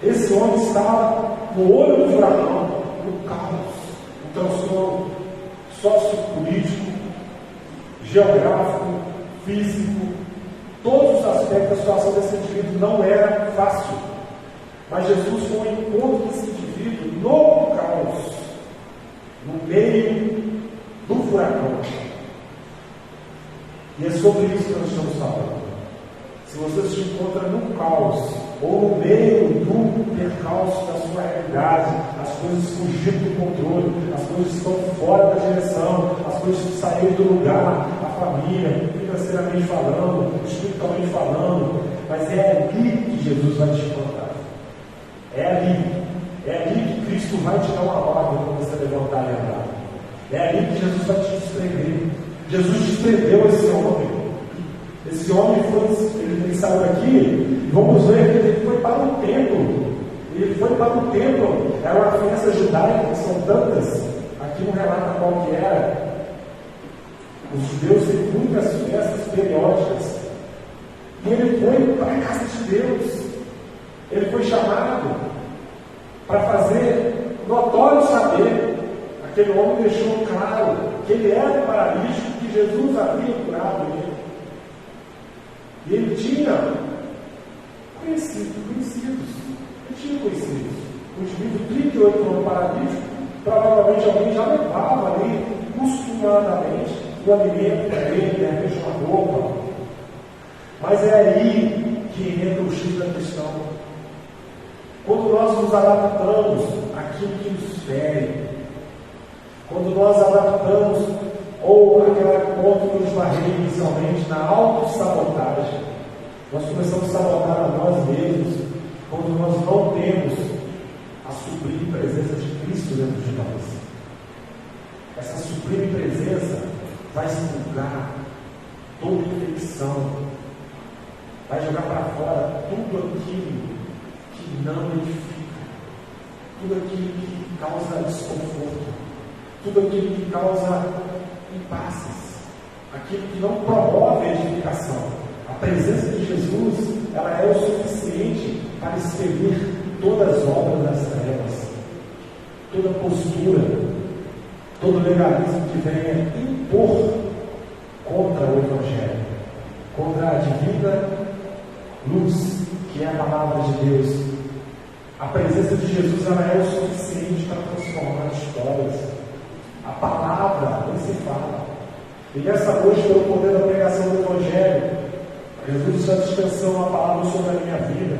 Esse homem estava no olho do furacão, no caos, no transtorno sociopolítico, geográfico, físico, todos os aspectos da situação desse indivíduo não era fácil. Mas Jesus foi ao encontro desse indivíduo no caos, no meio do furacão. E é sobre isso que nós estamos falando. Se você se encontra no caos, ou no meio do percalço da sua realidade, as coisas fugindo do controle, as coisas estão fora da direção, as coisas saíram do lugar, a família, financeiramente falando, espiritualmente falando, mas é ali que Jesus vai te encontrar. É ali que Cristo vai te dar uma ordem para você levantar e andar. É ali que Jesus vai te escrever. Jesus desprendeu esse homem. Esse homem ele saiu daqui, vamos ver que ele foi para o templo. Ele foi para o templo. Era uma festa judaica, que são tantas. Aqui não relata qual que era. Os judeus têm muitas festas periódicas. E ele foi para a casa de Deus. Ele foi chamado para fazer notório saber. Aquele homem deixou claro que ele era um paralítico, que Jesus havia curado ele. E ele tinha conhecidos. Ele tinha conhecidos. O indivíduo 38 anos paralítico, provavelmente alguém já levava ali, costumadamente, o alimento para ele, de repente uma roupa. Mas é aí que entra o X da questão. Quando nós nos adaptamos àquilo que nos fere, quando nós adaptamos, ou aquele ponto que nos barreira inicialmente, na autossabotagem, nós começamos a sabotar a nós mesmos, quando nós não temos a sublime presença de Cristo dentro de nós. Essa sublime presença vai expulgar toda infecção, vai jogar para fora tudo aquilo que não edifica, tudo aquilo que causa desconforto, tudo aquilo que causa impasses, aquilo que não promove a edificação. A presença de Jesus, ela é o suficiente para expelir todas as obras das trevas, toda postura, todo legalismo que venha impor contra o Evangelho, contra a divina luz, que é a palavra de Deus. A presença de Jesus, ela é o suficiente para transformar histórias. A palavra não se fala. E nessa noite, pelo poder da pregação do Evangelho, Jesus está dispensando uma palavra sobre a minha vida,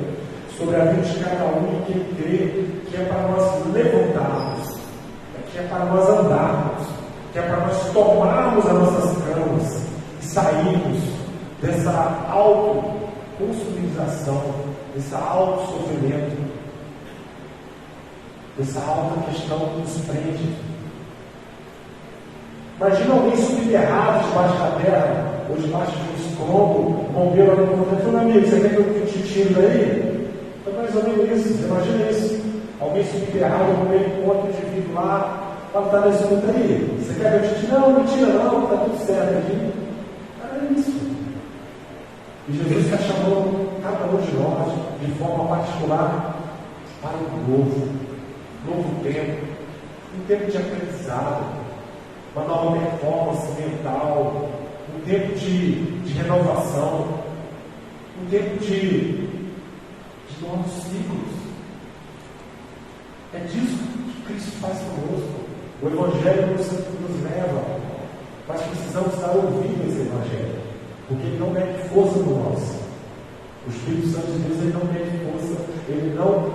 sobre a vida de cada um que crê, que é para nós levantarmos, que é para nós andarmos, que é para nós tomarmos as nossas camas e sairmos dessa autoconsumização, desse autossofrimento, dessa alta questão que nos prende. Imagina alguém subterrado debaixo da terra, ou debaixo de um escombro, um bombeiro ali no momento, meu amigo, você quer que eu te tire daí? É mais ou menos isso, imagina isso. Alguém subterrado, no meio do ponto de vidro lá, fala, tá nesse ponto aí, você quer que eu te tire? Não, não tira não, tá tudo certo aqui. É isso. E Jesus está chamando cada um de nós, de forma particular, para um novo tempo, um tempo de aprendizado, uma nova performance mental, um tempo de renovação, um tempo de novos ciclos. É disso que Cristo faz conosco. O Evangelho nos leva, mas precisamos estar ouvindo esse Evangelho, porque ele não mede força por nós. O Espírito Santo de Deus, ele não mede força, ele não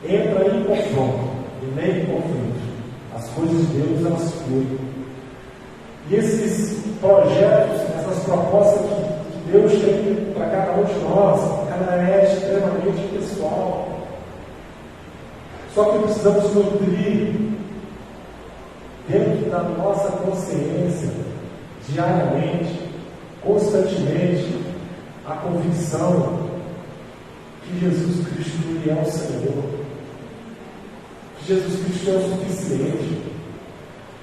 entra em confronto e nem em conflito. As coisas de Deus, elas fluem. E esses projetos, essas propostas que Deus tem para cada um de nós, ela é extremamente pessoal. Só que precisamos nutrir dentro da nossa consciência, diariamente, constantemente, a convicção que Jesus Cristo ele é o Senhor, que Jesus Cristo é o suficiente,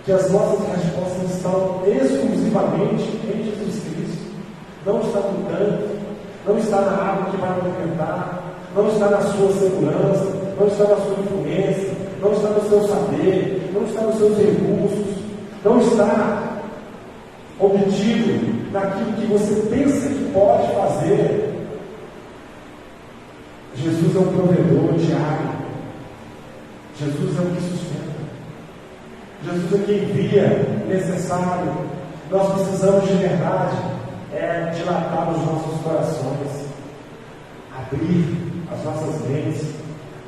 que as nossas respostas estão exclusivamente em Jesus Cristo. Não está no tanque, não está na água que vai alimentar, não está na sua segurança, não está na sua influência, não está no seu saber, não está nos seus recursos, não está obtido naquilo que você pensa que pode fazer. Jesus é o provedor diário. Jesus é o que sustenta. Jesus é quem envia necessário. Nós precisamos de verdade dilatar os nossos corações, abrir as nossas mentes,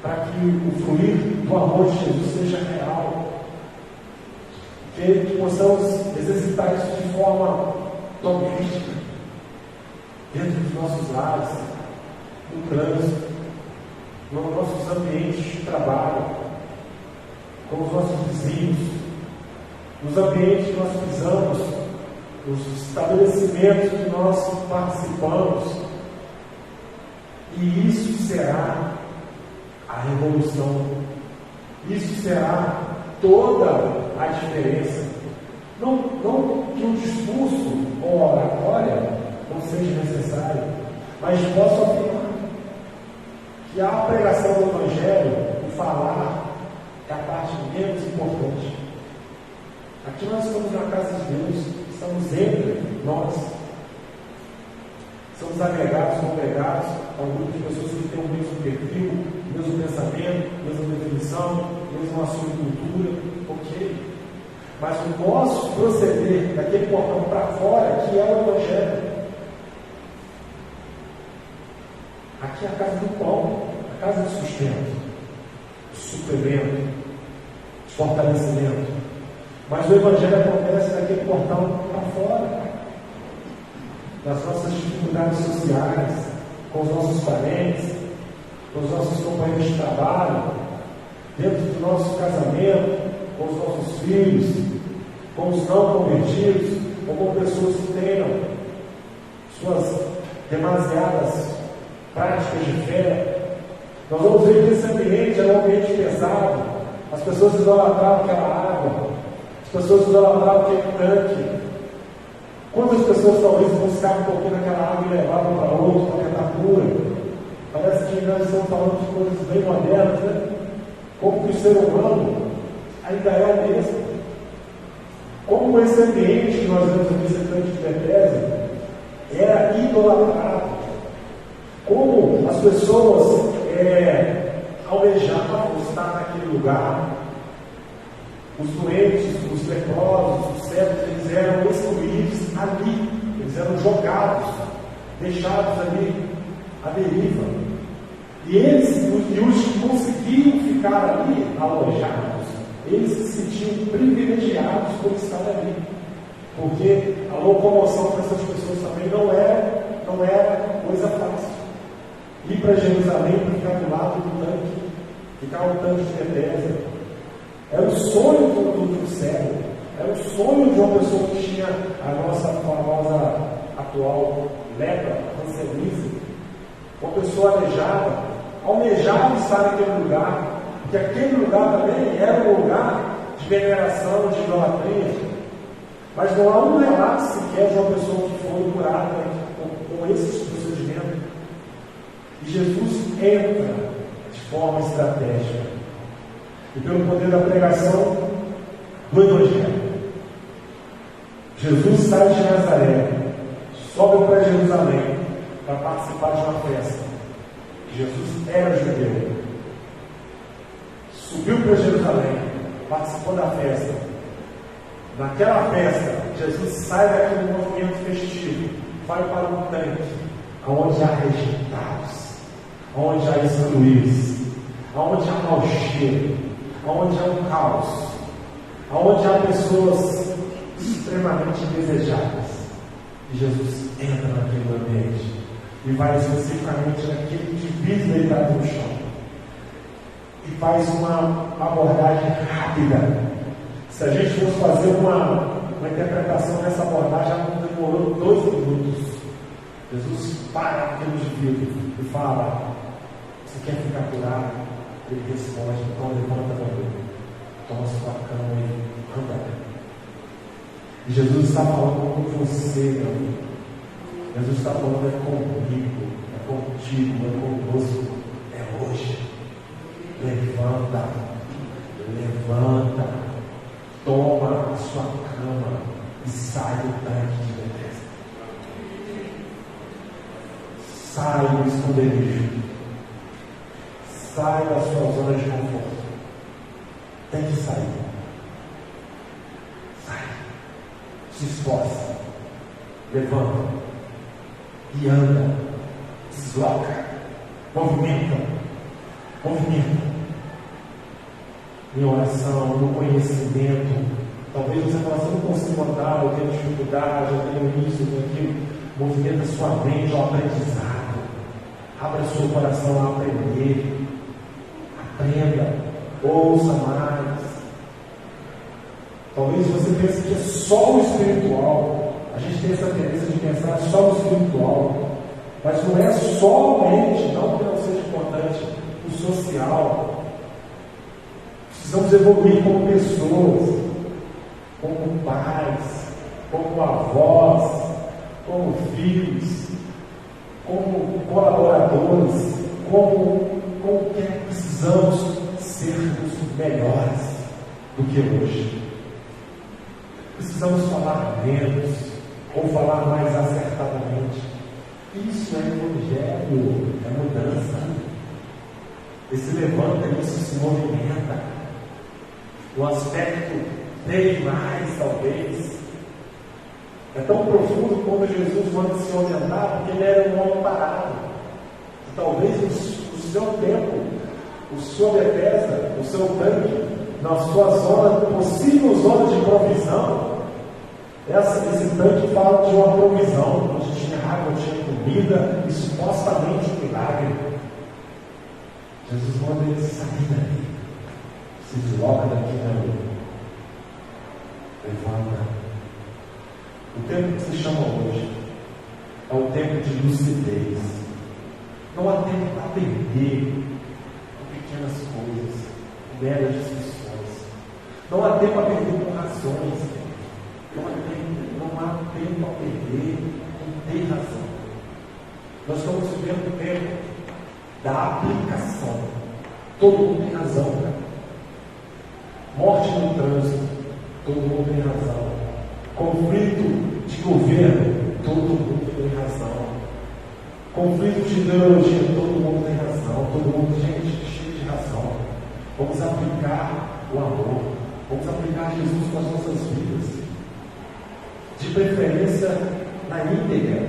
para que o fluir do amor de Jesus seja real. Que possamos exercitar isso de forma doméstica, dentro dos nossos lares, no trânsito, nos nossos ambientes de trabalho, com os nossos vizinhos, nos ambientes que nós pisamos, nos estabelecimentos que nós participamos. E isso será a revolução. Isso será toda a diferença. Não que um discurso ou oratória não seja necessário, mas posso afirmar que a pregação do Evangelho, o falar, é a parte menos importante. Aqui nós estamos na casa de Deus, estamos entre nós, somos agregados, congregados a um grupo de pessoas que têm o mesmo perfil, o mesmo pensamento, a mesma definição, a mesma sua cultura, ok? Mas o nosso proceder daquele portão para fora, que é o Evangelho. Aqui é a casa do pão, a casa do sustento, do suplemento, do fortalecimento. Mas o Evangelho acontece daquele portão para fora, das nossas dificuldades sociais, com os nossos parentes, com os nossos companheiros de trabalho, dentro do nosso casamento, com os nossos filhos, com os não convertidos, ou com pessoas que tenham suas demasiadas práticas de fé. Nós vamos ver que esse ambiente é um ambiente pesado. As pessoas idolatravam aquela água, as pessoas idolatravam aquele tanque. Quantas pessoas talvez buscavam um pouquinho daquela água e levavam para outro, para tentar cura? Parece que nós estamos falando de coisas bem modernas, né? Como que o ser humano ainda é o mesmo. Como esse ambiente que nós vemos aqui, esse tanque de Bethesda, era idolatrado. Como as pessoas almejavam estar naquele lugar. Os doentes, os leprosos, os cegos, eles eram excluídos ali, eles eram jogados, deixados ali à deriva. E os que conseguiam ficar ali, alojados, eles se sentiam privilegiados por estar ali. Porque a locomoção para essas pessoas também não era coisa fácil. Ir para Jerusalém para ficar do lado do tanque, ficar no tanque de Bethesda, era o sonho do cego. Era o sonho de uma pessoa que tinha a nossa famosa atual lepra, hanseníase. Uma pessoa aleijada, almejava estar naquele lugar, porque aquele lugar também era um lugar de veneração, de idolatria. Mas não há um relato sequer de uma pessoa que foi curada com esses procedimentos. E Jesus entra de forma estratégica. E pelo poder da pregação do Evangelho, Jesus sai de Nazaré, sobe para Jerusalém para participar de uma festa. Jesus era judeu. Subiu para Jerusalém, participou da festa. Naquela festa, Jesus sai daquele movimento festivo, vai para um tanque, onde há rejeitados, onde há excluídos, onde há mau cheiro, onde há um caos, onde há pessoas extremamente desejadas. E Jesus entra naquele ambiente e vai especificamente naquele indivíduo deitado no chão e faz uma abordagem rápida. Se a gente fosse fazer uma interpretação dessa abordagem, ela demorou 2 minutos. Jesus para aquele indivíduo e fala: você quer ficar curado? Ele responde: então levanta também, toma sua cama e anda. E Jesus está falando com você, meu amigo. Jesus está falando comigo, é contigo, é conosco, é hoje. Levanta, levanta, toma a sua cama e sai do tanque de Betesda. Sai do esconderijo. Sai da sua zona de conforto. Tem que sair. Sai. Se esforça. Levanta. E anda. Desloca. Movimenta. Movimenta. Em oração, no conhecimento. Talvez você fale assim: não consigo andar, eu tenho dificuldade, eu tenho isso, eu tenho aquilo. Movimenta sua mente ao aprendizado. Abra seu coração a aprender. Aprenda. Ouça mais. Talvez você pense que é só o espiritual. A gente tem essa tendência de pensar só no espiritual. Mas não é somente, não que não seja importante, o social. Precisamos evoluir como pessoas, como pais, como avós, como filhos, como colaboradores, como que precisamos sermos melhores do que hoje. Precisamos falar menos ou falar mais acertadamente. Isso é evangelho, é mudança. Esse levanta, isso se movimenta. O aspecto dele mais, talvez, é tão profundo quando Jesus manda se orientar, porque ele era um homem parado. E talvez o seu tempo, o seu Betesda, o seu tanque, na sua zona, possível zona de provisão, esse tanque fala de uma provisão, onde tinha água, tinha comida e supostamente um milagre. Jesus manda ele sair daqui, se desloca daqui da lua, levanta. O tempo que se chama hoje é o tempo de lucidez. Não há tempo para perder com pequenas coisas, meras discussões. Não há tempo a perder com razões. Não há tempo a perder com ter razão. Nós estamos vivendo o tempo da aplicação. Todo mundo tem razão, cara. Morte no trânsito, todo mundo tem razão. Conflito de governo, todo mundo tem razão. Conflito de ideologia, todo mundo tem razão. Todo mundo, gente, cheio de razão. Vamos aplicar o amor. Vamos aplicar Jesus com as nossas vidas. De preferência na íntegra.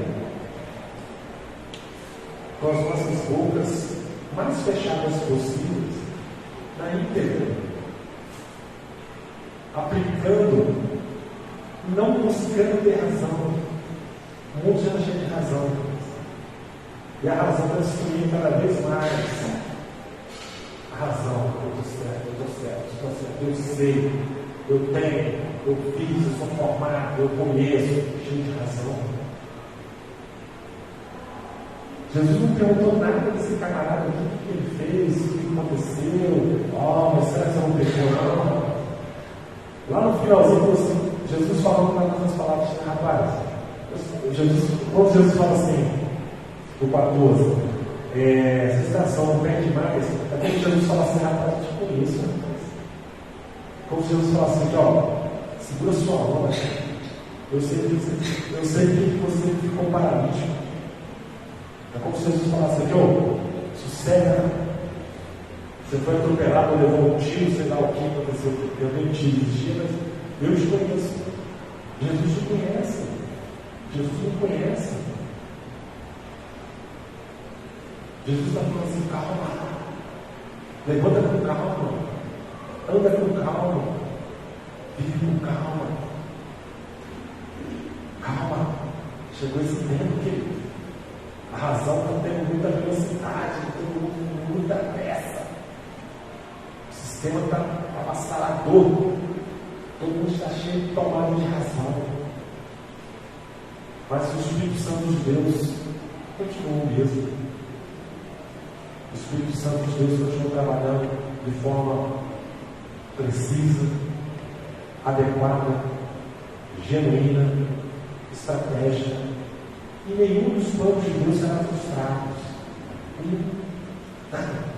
Com as nossas bocas mais fechadas possíveis. Na íntegra. Aplicando, não buscando ter razão. O mundo já está cheio de razão. E a razão está destruindo cada vez mais. A razão, eu estou certo, eu sei, eu tenho. eu fiz, eu sou formado, eu conheço, cheio de razão. Jesus não perguntou nada desse camarada, o que ele fez, o que aconteceu, mas será que você não pecou? Não. Lá no finalzinho, Jesus falando nas palavras, rapaz, quando Jesus fala assim, do 14, essa estação não perde mais, até que Jesus fala assim, rapaz, eu te conheço, rapaz. Como Jesus fala assim, segura sua mão, eu sei que você ficou paralítico. É como se Jesus falasse aqui, sossega, você foi atropelado, levou um tiro, sei lá o que aconteceu, eu nem tiro de dia, mas eu te conheço. Jesus te conhece. Jesus não conhece. Jesus está falando assim, calma, levanta com calma, anda com calma, vive com calma. Calma, chegou esse tempo que a razão está tendo muita velocidade, muita pressa. O sistema está avassalador. Todo mundo está cheio de tomada de razão. Mas o Espírito Santo de Deus continua o mesmo. O Espírito Santo de Deus continua trabalhando de forma precisa, adequada, genuína, estratégica. E nenhum dos planos de Deus será frustrado. Nada.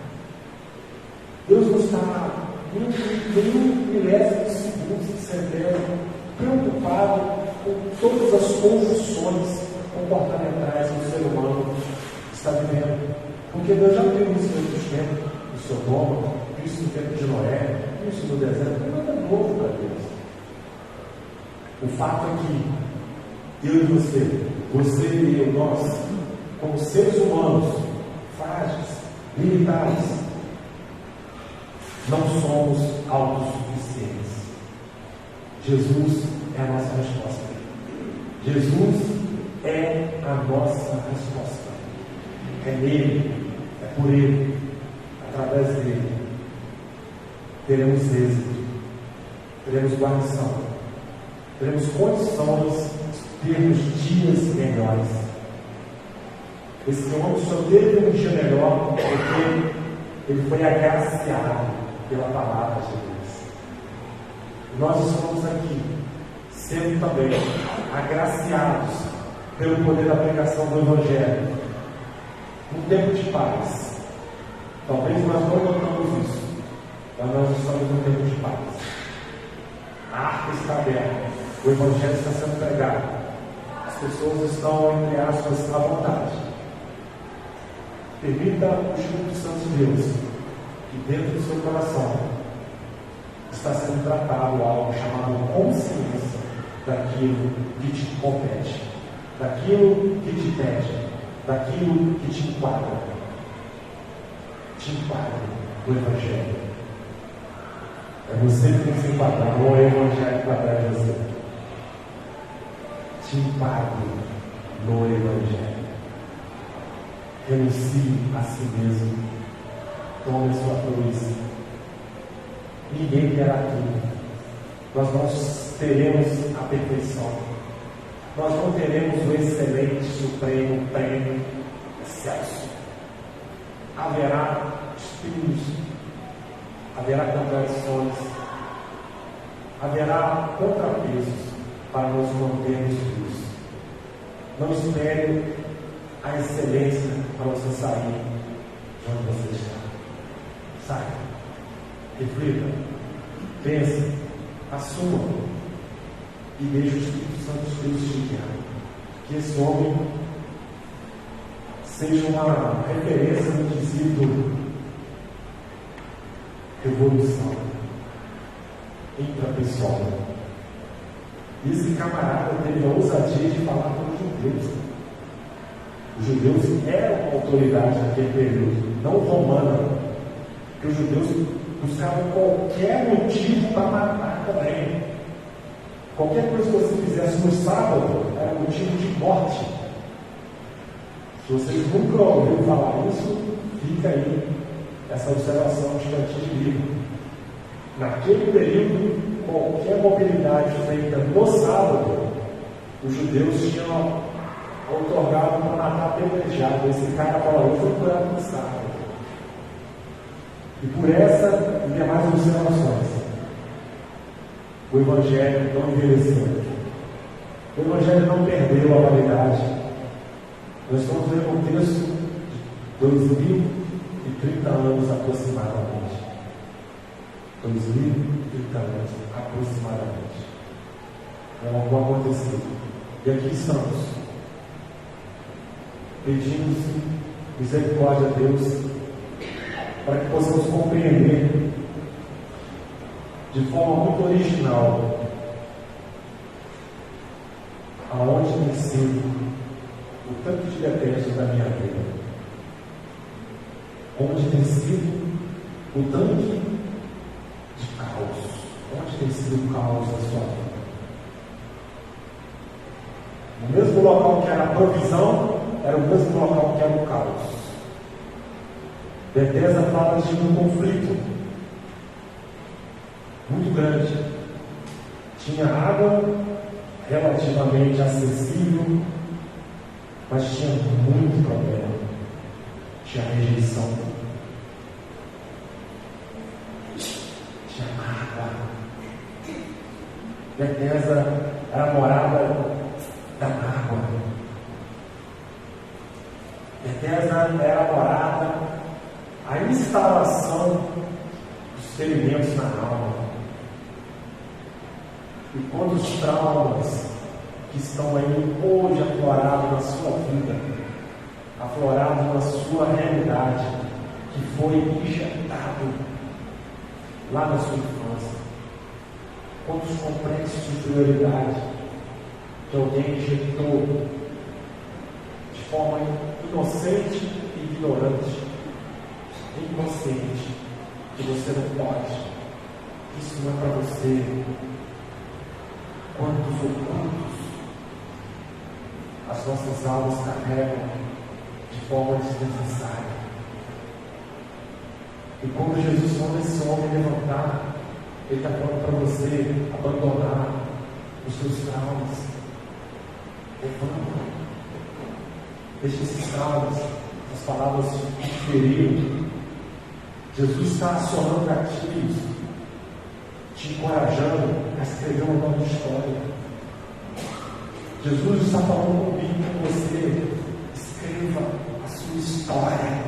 Deus não está nenhum milésimo de segundos de centésimo preocupado com todas as convulsões comportamentais que o ser humano está vivendo. Porque Deus já viu isso em outros tempos, no Sodoma, viu isso no tempo de Noé, viu isso no deserto, não é nada novo para Deus. O fato é que eu e você e eu, nós, como seres humanos, frágeis, limitados, não somos autossuficientes. Jesus é a nossa resposta. Jesus é a nossa resposta. É nele, é por ele, através dele. Teremos êxito, teremos guarnição, teremos condições de termos dias melhores. Esse homem só teve um dia melhor porque ele foi agraciado pela palavra de Deus. Nós estamos aqui sendo também agraciados pelo poder da pregação do Evangelho num tempo de paz. Talvez nós não notamos isso, mas nós estamos num tempo de paz. A arca está aberta, o Evangelho está sendo pregado, as pessoas estão, entre aspas, à vontade. Permita o Espírito Santo de Deus que dentro do seu coração está sendo tratado algo chamado consciência daquilo que te compete, daquilo que te pede, daquilo que te enquadra. Te enquadra no Evangelho. É você que tem que se enquadrar, não é o Evangelho que enquadrar em você. Te enquadre no Evangelho. Renuncie a si mesmo. Tome a sua cruz. Ninguém terá tudo. Nós não teremos a perfeição. Nós não teremos o excelente, supremo, prêmio, excelso. Haverá espinhos, haverá contradições, haverá contrapesos para nos mantermos vivos. Não espere a excelência para você sair de onde você está. Saia, reflita, pense, assuma e deixe o Espírito Santo de Deus te guiar. Que esse homem seja uma referência no quesito revolução intrapessoal. E esse camarada teve a ousadia de falar com os judeus. Os judeus eram uma autoridade naquele período, não romana, porque os judeus buscavam qualquer motivo para matar também. Qualquer coisa que você fizesse no sábado era motivo de morte. Se vocês nunca ouviram falar isso, fica aí essa observação de cantinho livre. Naquele período, qualquer mobilidade feita no sábado, os judeus tinham outorgado para matar apedrejado. Esse cara falou, eu fui curado no sábado. E por essa e demais observações, o Evangelho não envelheceu. O Evangelho não perdeu a validade. Nós estamos lendo um texto de 2030 anos aproximadamente. 2030 anos aproximadamente. É algo acontecido. E aqui estamos, pedindo misericórdia a Deus, para que possamos compreender de forma muito original aonde tem sido o tanque de detestos da minha vida, onde tem sido o tanque de caos, onde tem sido o caos da sua vida. No mesmo local que era a provisão, era o mesmo local que era o caos. Bethesda fala de um conflito muito grande. Tinha água relativamente acessível, mas tinha muito problema. Tinha rejeição, tinha água. Bethesda era a morada da água. Bethesda era a morada, a instalação dos ferimentos na alma. E quantos traumas que estão aí hoje aflorados na sua vida, aflorados na sua realidade, que foi injetado lá na sua infância. Quantos complexos de prioridade que alguém injetou de forma inocente e ignorante, inconsciente, que você não pode, isso não é para você. Quantos ocultos as nossas almas carregam de forma desnecessária. E quando Jesus manda esse homem levantar, ele está falando para você abandonar os seus traumas. Levanta. Deixa esses traumas, as palavras te feriram. Jesus está acionando gatilhos, te encorajando a escrever uma nova história. Jesus está falando comigo, com você. Escreva a sua história.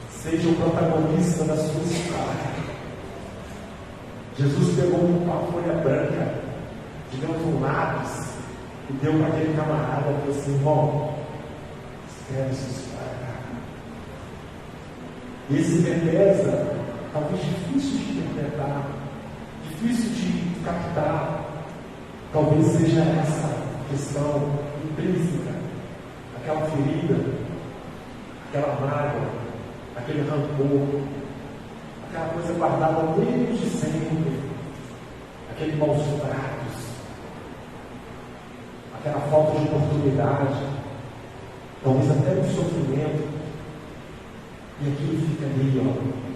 Seja o protagonista da sua história. Jesus pegou uma folha branca, digamos um lápis, e deu para aquele camarada e falou assim: irmão, escreve sua história. E esse Bethesda, talvez difícil de interpretar, difícil de captar, talvez seja essa questão intrínseca, aquela ferida, aquela mágoa, aquele rancor, aquela coisa guardada desde sempre, aquele maus tratos, aquela falta de oportunidade, talvez até um sofrimento, e aquilo fica ali,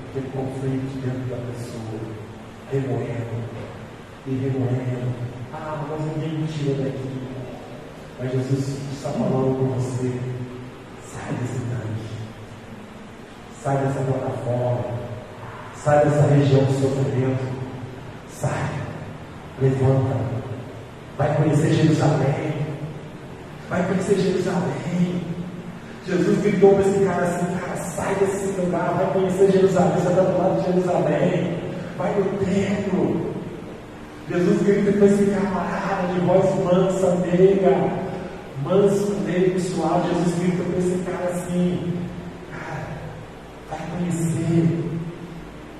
aquele conflito dentro da pessoa, remoendo e remoendo. Ah, mas ninguém me tira daqui. Mas Jesus está falando com você: sai desse tanque, sai dessa plataforma, sai dessa região de sofrimento, sai, levanta, vai conhecer Jerusalém, vai conhecer Jerusalém. Jesus gritou para esse cara assim: cara, sai desse lugar, vai conhecer Jerusalém, você está do lado de Jerusalém, vai no templo. Jesus grita para esse camarada de voz mansa, meiga, manso, meigo, suave. Jesus grita para esse cara assim: cara, vai conhecer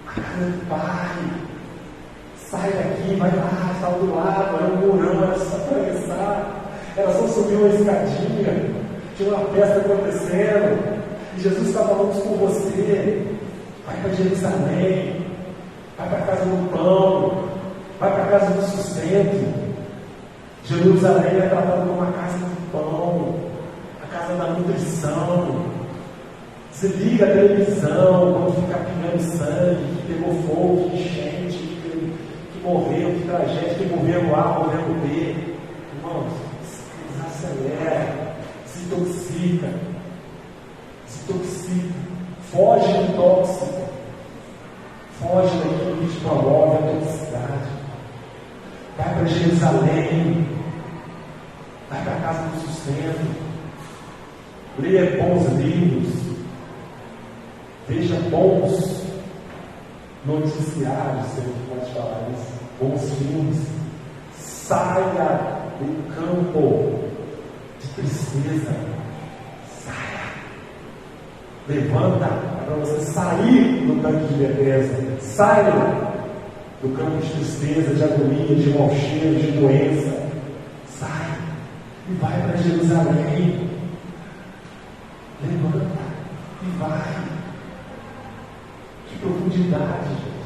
a casa do Pai, sai daqui, vai lá, está do lado, era um murão, era só atravessar, era só subir uma escadinha, tinha uma festa acontecendo, e Jesus está falando isso com você. Vai para Jerusalém, vai para a casa do pão, vai para a casa do sustento. Jerusalém é tratada como a casa do pão, a casa da nutrição. Você liga a televisão quando fica pingando sangue, que pegou fogo, que enchente, que que morreu, que tragédia, que morreu A, morreu B. Irmãos, desacelera, se intoxica, foge do tóxico, foge daquilo que te promove a toxicidade. Vai para Jerusalém, vai para a casa do sustento, leia bons livros, veja bons noticiários, se você pode falar isso, bons filmes. Saia do campo de tristeza, saia, levanta para você sair do tanque de Bethesda, saia do campo de tristeza, de agonia, de mau cheiro, de doença, sai e vai para Jerusalém, levanta e vai. Que profundidade, gente.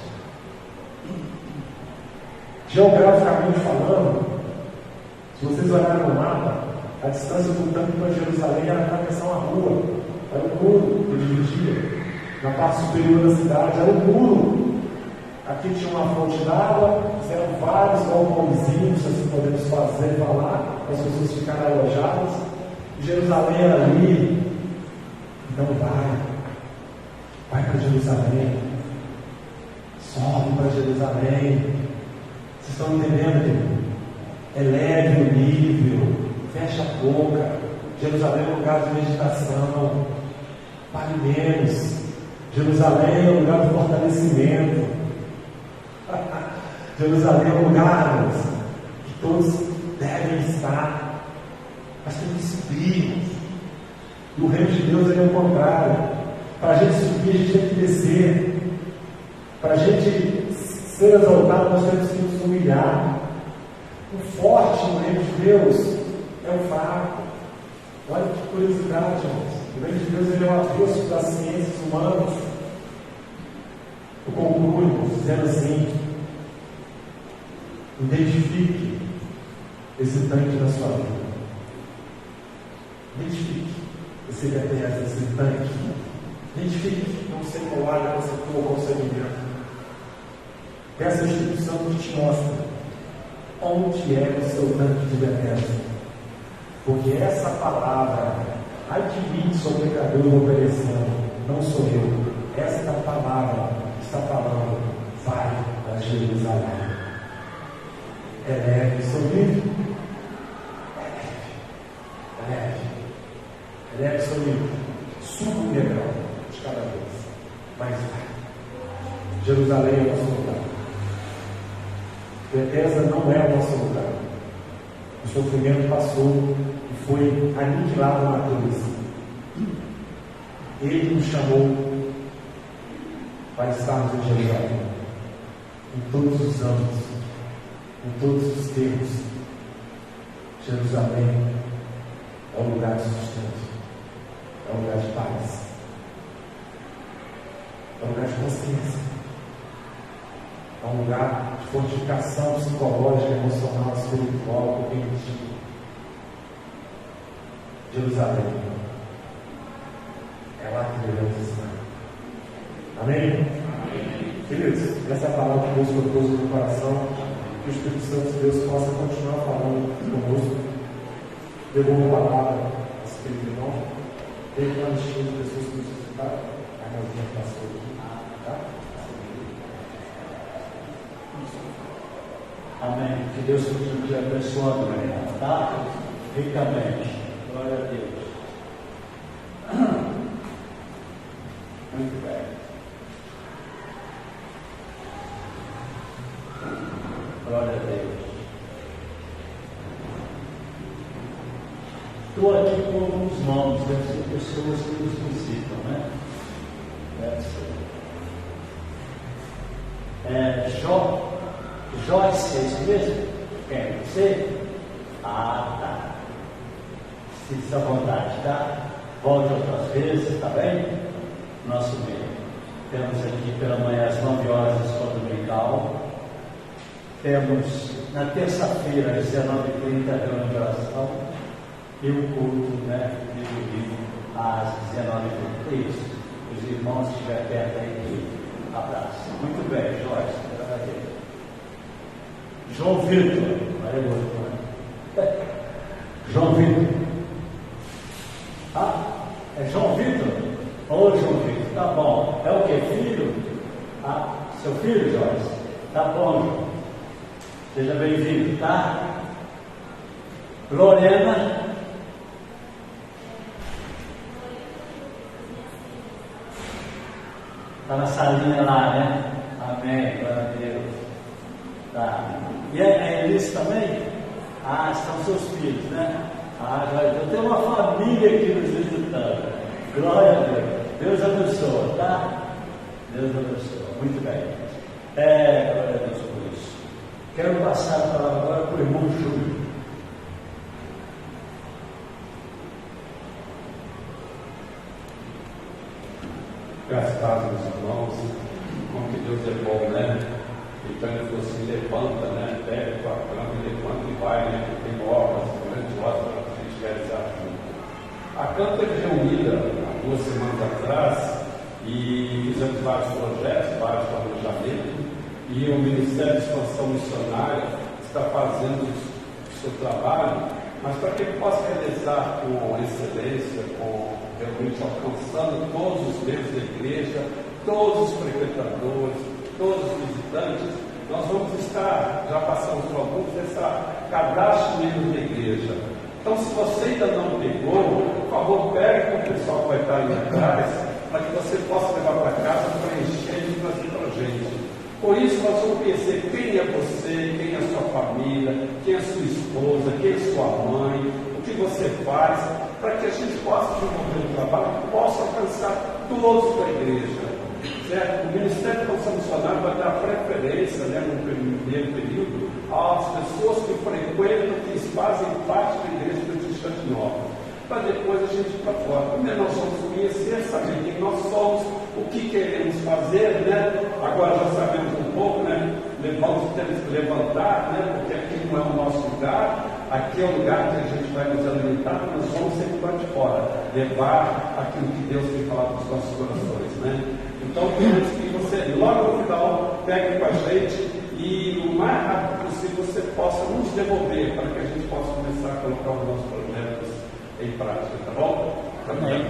Geograficamente falando, se vocês olharem no mapa, a distância do tanque para Jerusalém era atravessar uma rua, era um muro que dividia. Na parte superior da cidade era um muro. Aqui tinha uma fonte d'água, fizeram vários balcõezinhos, assim podemos fazer, falar, para as pessoas ficarem alojadas. E Jerusalém era ali. Então vai para Jerusalém, sobe para Jerusalém. Vocês estão entendendo, querido? Eleve o nível, fecha a boca. Jerusalém é um lugar de meditação, pare menos. Jerusalém é um lugar de fortalecimento. Jerusalém é um lugar que todos devem estar, mas tem que subir. E o reino de Deus é o contrário. Para a gente subir, a gente tem que descer. Para a gente ser exaltado, nós temos que nos humilhar. O forte no reino de Deus é o fraco. Olha que curiosidade, irmãos. O reino de Deus ele é o avesso das ciências humanas. Eu concluo, irmãos, dizendo assim: identifique esse tanque da sua vida. Identifique esse Bethesda, esse tanque. Identifique, não sei qual área você for, qual segmento. Peça a instituição que te mostra onde é o seu tanque de Bethesda. Porque essa palavra, ai de mim, sou pecador oberecendo, não sou eu. Esta palavra está falando, vai a Jerusalém. É leve, seu livro? É leve. É leve, seu livro. Suba o degrau de cada vez. Mas vai. Jerusalém é o nosso lugar. Bethesda não é o nosso lugar. O sofrimento passou e foi aniquilado na cruz. Ele nos chamou para estarmos em Jerusalém, em todos os âmbitos, em todos os termos. Jerusalém é um lugar de sustento, é um lugar de paz, é um lugar de consciência, é um lugar de fortificação psicológica, emocional, espiritual, cognitiva. Jerusalém é lá que devemos estar. Amém? Amém? Queridos, essa é a palavra que Deus propôs no coração, que o Espírito Santo de Deus possa continuar falando conosco. Devolvo a palavra a esse querido irmão. Tem uma listinha de pessoas que necessitaram. A irmãzinha passou aqui. Tá? Amém. Que Deus continue abençoando, tá? Ricamente. Glória a Deus. Muito bem. Glória a Deus. Estou aqui com alguns nomes, deve ser pessoas que nos visitam, né? Deve ser. Joyce, é isso mesmo? Quem? Você? Ah, tá. Sinta-se à vontade, tá? Volte outras vezes, tá bem? Nosso meio. Temos aqui pela manhã às 9 horas a escola dominical. Temos na terça-feira às 19h30 a reunião de oração e o culto, né? De domingo às 19h30. Isso. Os irmãos que estiverem perto aí, abraço. Muito bem, Jorge. João Vitor. João Vitor. Ah, é João Vitor? Ô, João Vitor, tá bom. É o que? Filho? Ah, seu filho, Joyce? Tá bom, João. Seja bem-vindo, tá? Lorena. Está na salinha lá, né? Amém, glória a Deus. Tá. E a Elis também? Ah, são seus filhos, né? Ah, glória a Deus. Tem uma família aqui nos visitando. Glória a Deus. Deus abençoe, tá? Deus abençoe. Muito bem. Glória a Deus por isso. Quero passar a palavra agora para o irmão Júlio. Graças a Deus, meus irmãos, como que Deus é bom, né? Então ele falou assim, levanta, né? Pega tua cama e levanta e vai, né? Porque tem obras grandiosas para a gente realizar junto. A Câmara teve reunida há 2 semanas atrás e fizemos vários projetos, vários planejamentos, e o Ministério de Expansão Missionária está fazendo o seu trabalho, mas para que ele possa realizar com excelência, com realmente alcançando todos os membros da igreja, todos os frequentadores, todos os visitantes, nós vamos estar, já passamos por alguns, dessa cadastro de membros da igreja. Então, se você ainda não pegou, por favor, pegue com o pessoal que vai estar ali atrás, para que você possa levar para casa, preencher e trazer para a gente. Por isso, nós vamos conhecer quem é você, quem é a sua família, quem é a sua esposa, quem é a sua mãe, o que você faz, para que a gente possa desenvolver um trabalho que possa alcançar todos da igreja. Certo? O Ministério de Expansão Missionária vai dar preferência, né, no primeiro período, às pessoas que frequentam, que fazem parte da igreja de Constantinopla, para depois a gente ir para fora. Primeiro nós vamos conhecer, saber quem nós somos, o que queremos fazer, né? Agora já sabemos um pouco, né? Temos que levantar, né? Porque aqui não é o nosso lugar, aqui é o lugar que a gente vai nos alimentar, nós vamos sempre para de fora, levar aquilo que Deus tem falado nos nossos corações, né? Então, queremos que você, logo no final, pegue com a gente e, o mais rápido possível, você possa nos devolver para que a gente possa começar a colocar os nossos projetos em prática, tá bom? Amém.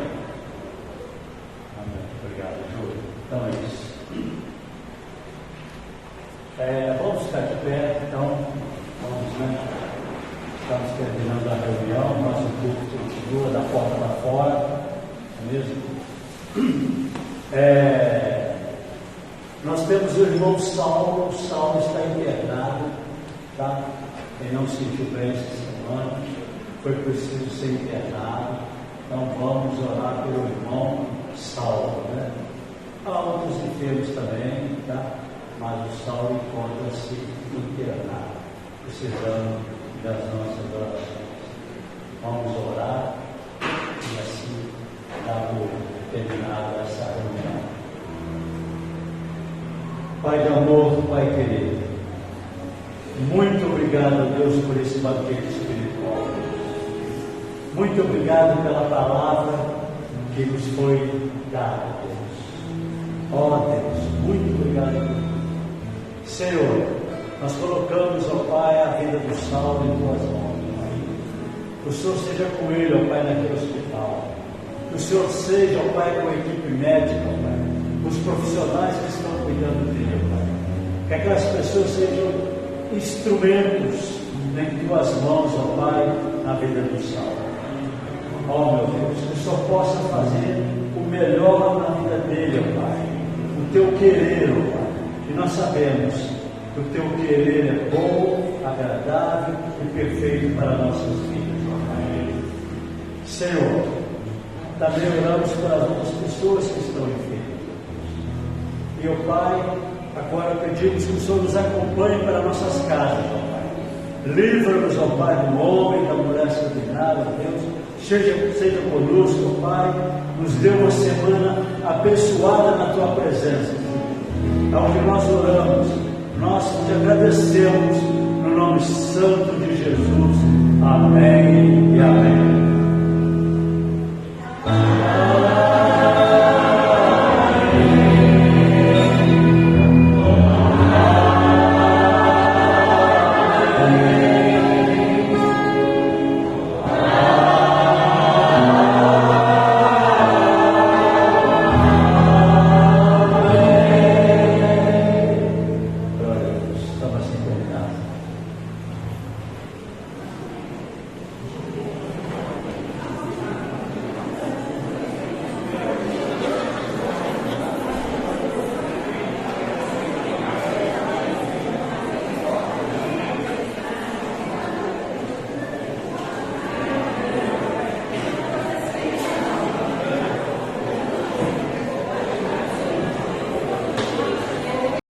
Amém. Obrigado, Júlio. Então é isso. Vamos ficar de pé, então. Vamos, né? Estamos terminando a reunião, nosso culto continua da porta para fora, não é mesmo? Nós temos o irmão Saulo. O Saulo está internado, tá? Ele não se sentiu bem essa semana, foi preciso ser internado. Então vamos orar pelo irmão Saulo, né? Há outros enfermos também, tá? Mas o Saulo encontra-se internado, precisando das nossas orações. Vamos orar e assim damos terminada essa reunião. Pai de amor, Pai querido, muito obrigado, Deus, por esse banquete espiritual. Muito obrigado pela palavra que nos foi dada, Deus. Ó Deus, muito obrigado por tudo. Senhor, nós colocamos, ó Pai, a vida do Saulo em tuas mãos, Pai. O Senhor seja com ele, ó Pai, naquele hospital. Que o Senhor seja, ó Pai, com a equipe médica, ó Pai, os profissionais que estão cuidando dele, ó Pai. Que aquelas pessoas sejam instrumentos em tuas mãos, ó Pai, na vida do Saulo. Ó meu Deus, que o Senhor possa fazer o melhor na vida dele, ó Pai. O teu querer, ó Pai. E nós sabemos que o teu querer é bom, agradável e perfeito para nossas vidas, ó Pai. Senhor, também oramos para as outras pessoas que estão enfermas. E, ó Pai, agora pedimos que o Senhor nos acompanhe para nossas casas, ó Pai. Livra-nos, ó Pai, do homem, da mulher subordinada, Deus. Seja conosco, ó Pai. Nos dê uma semana abençoada na Tua presença. Aonde nós oramos, nós te agradecemos no nome santo de Jesus. Amém e amém.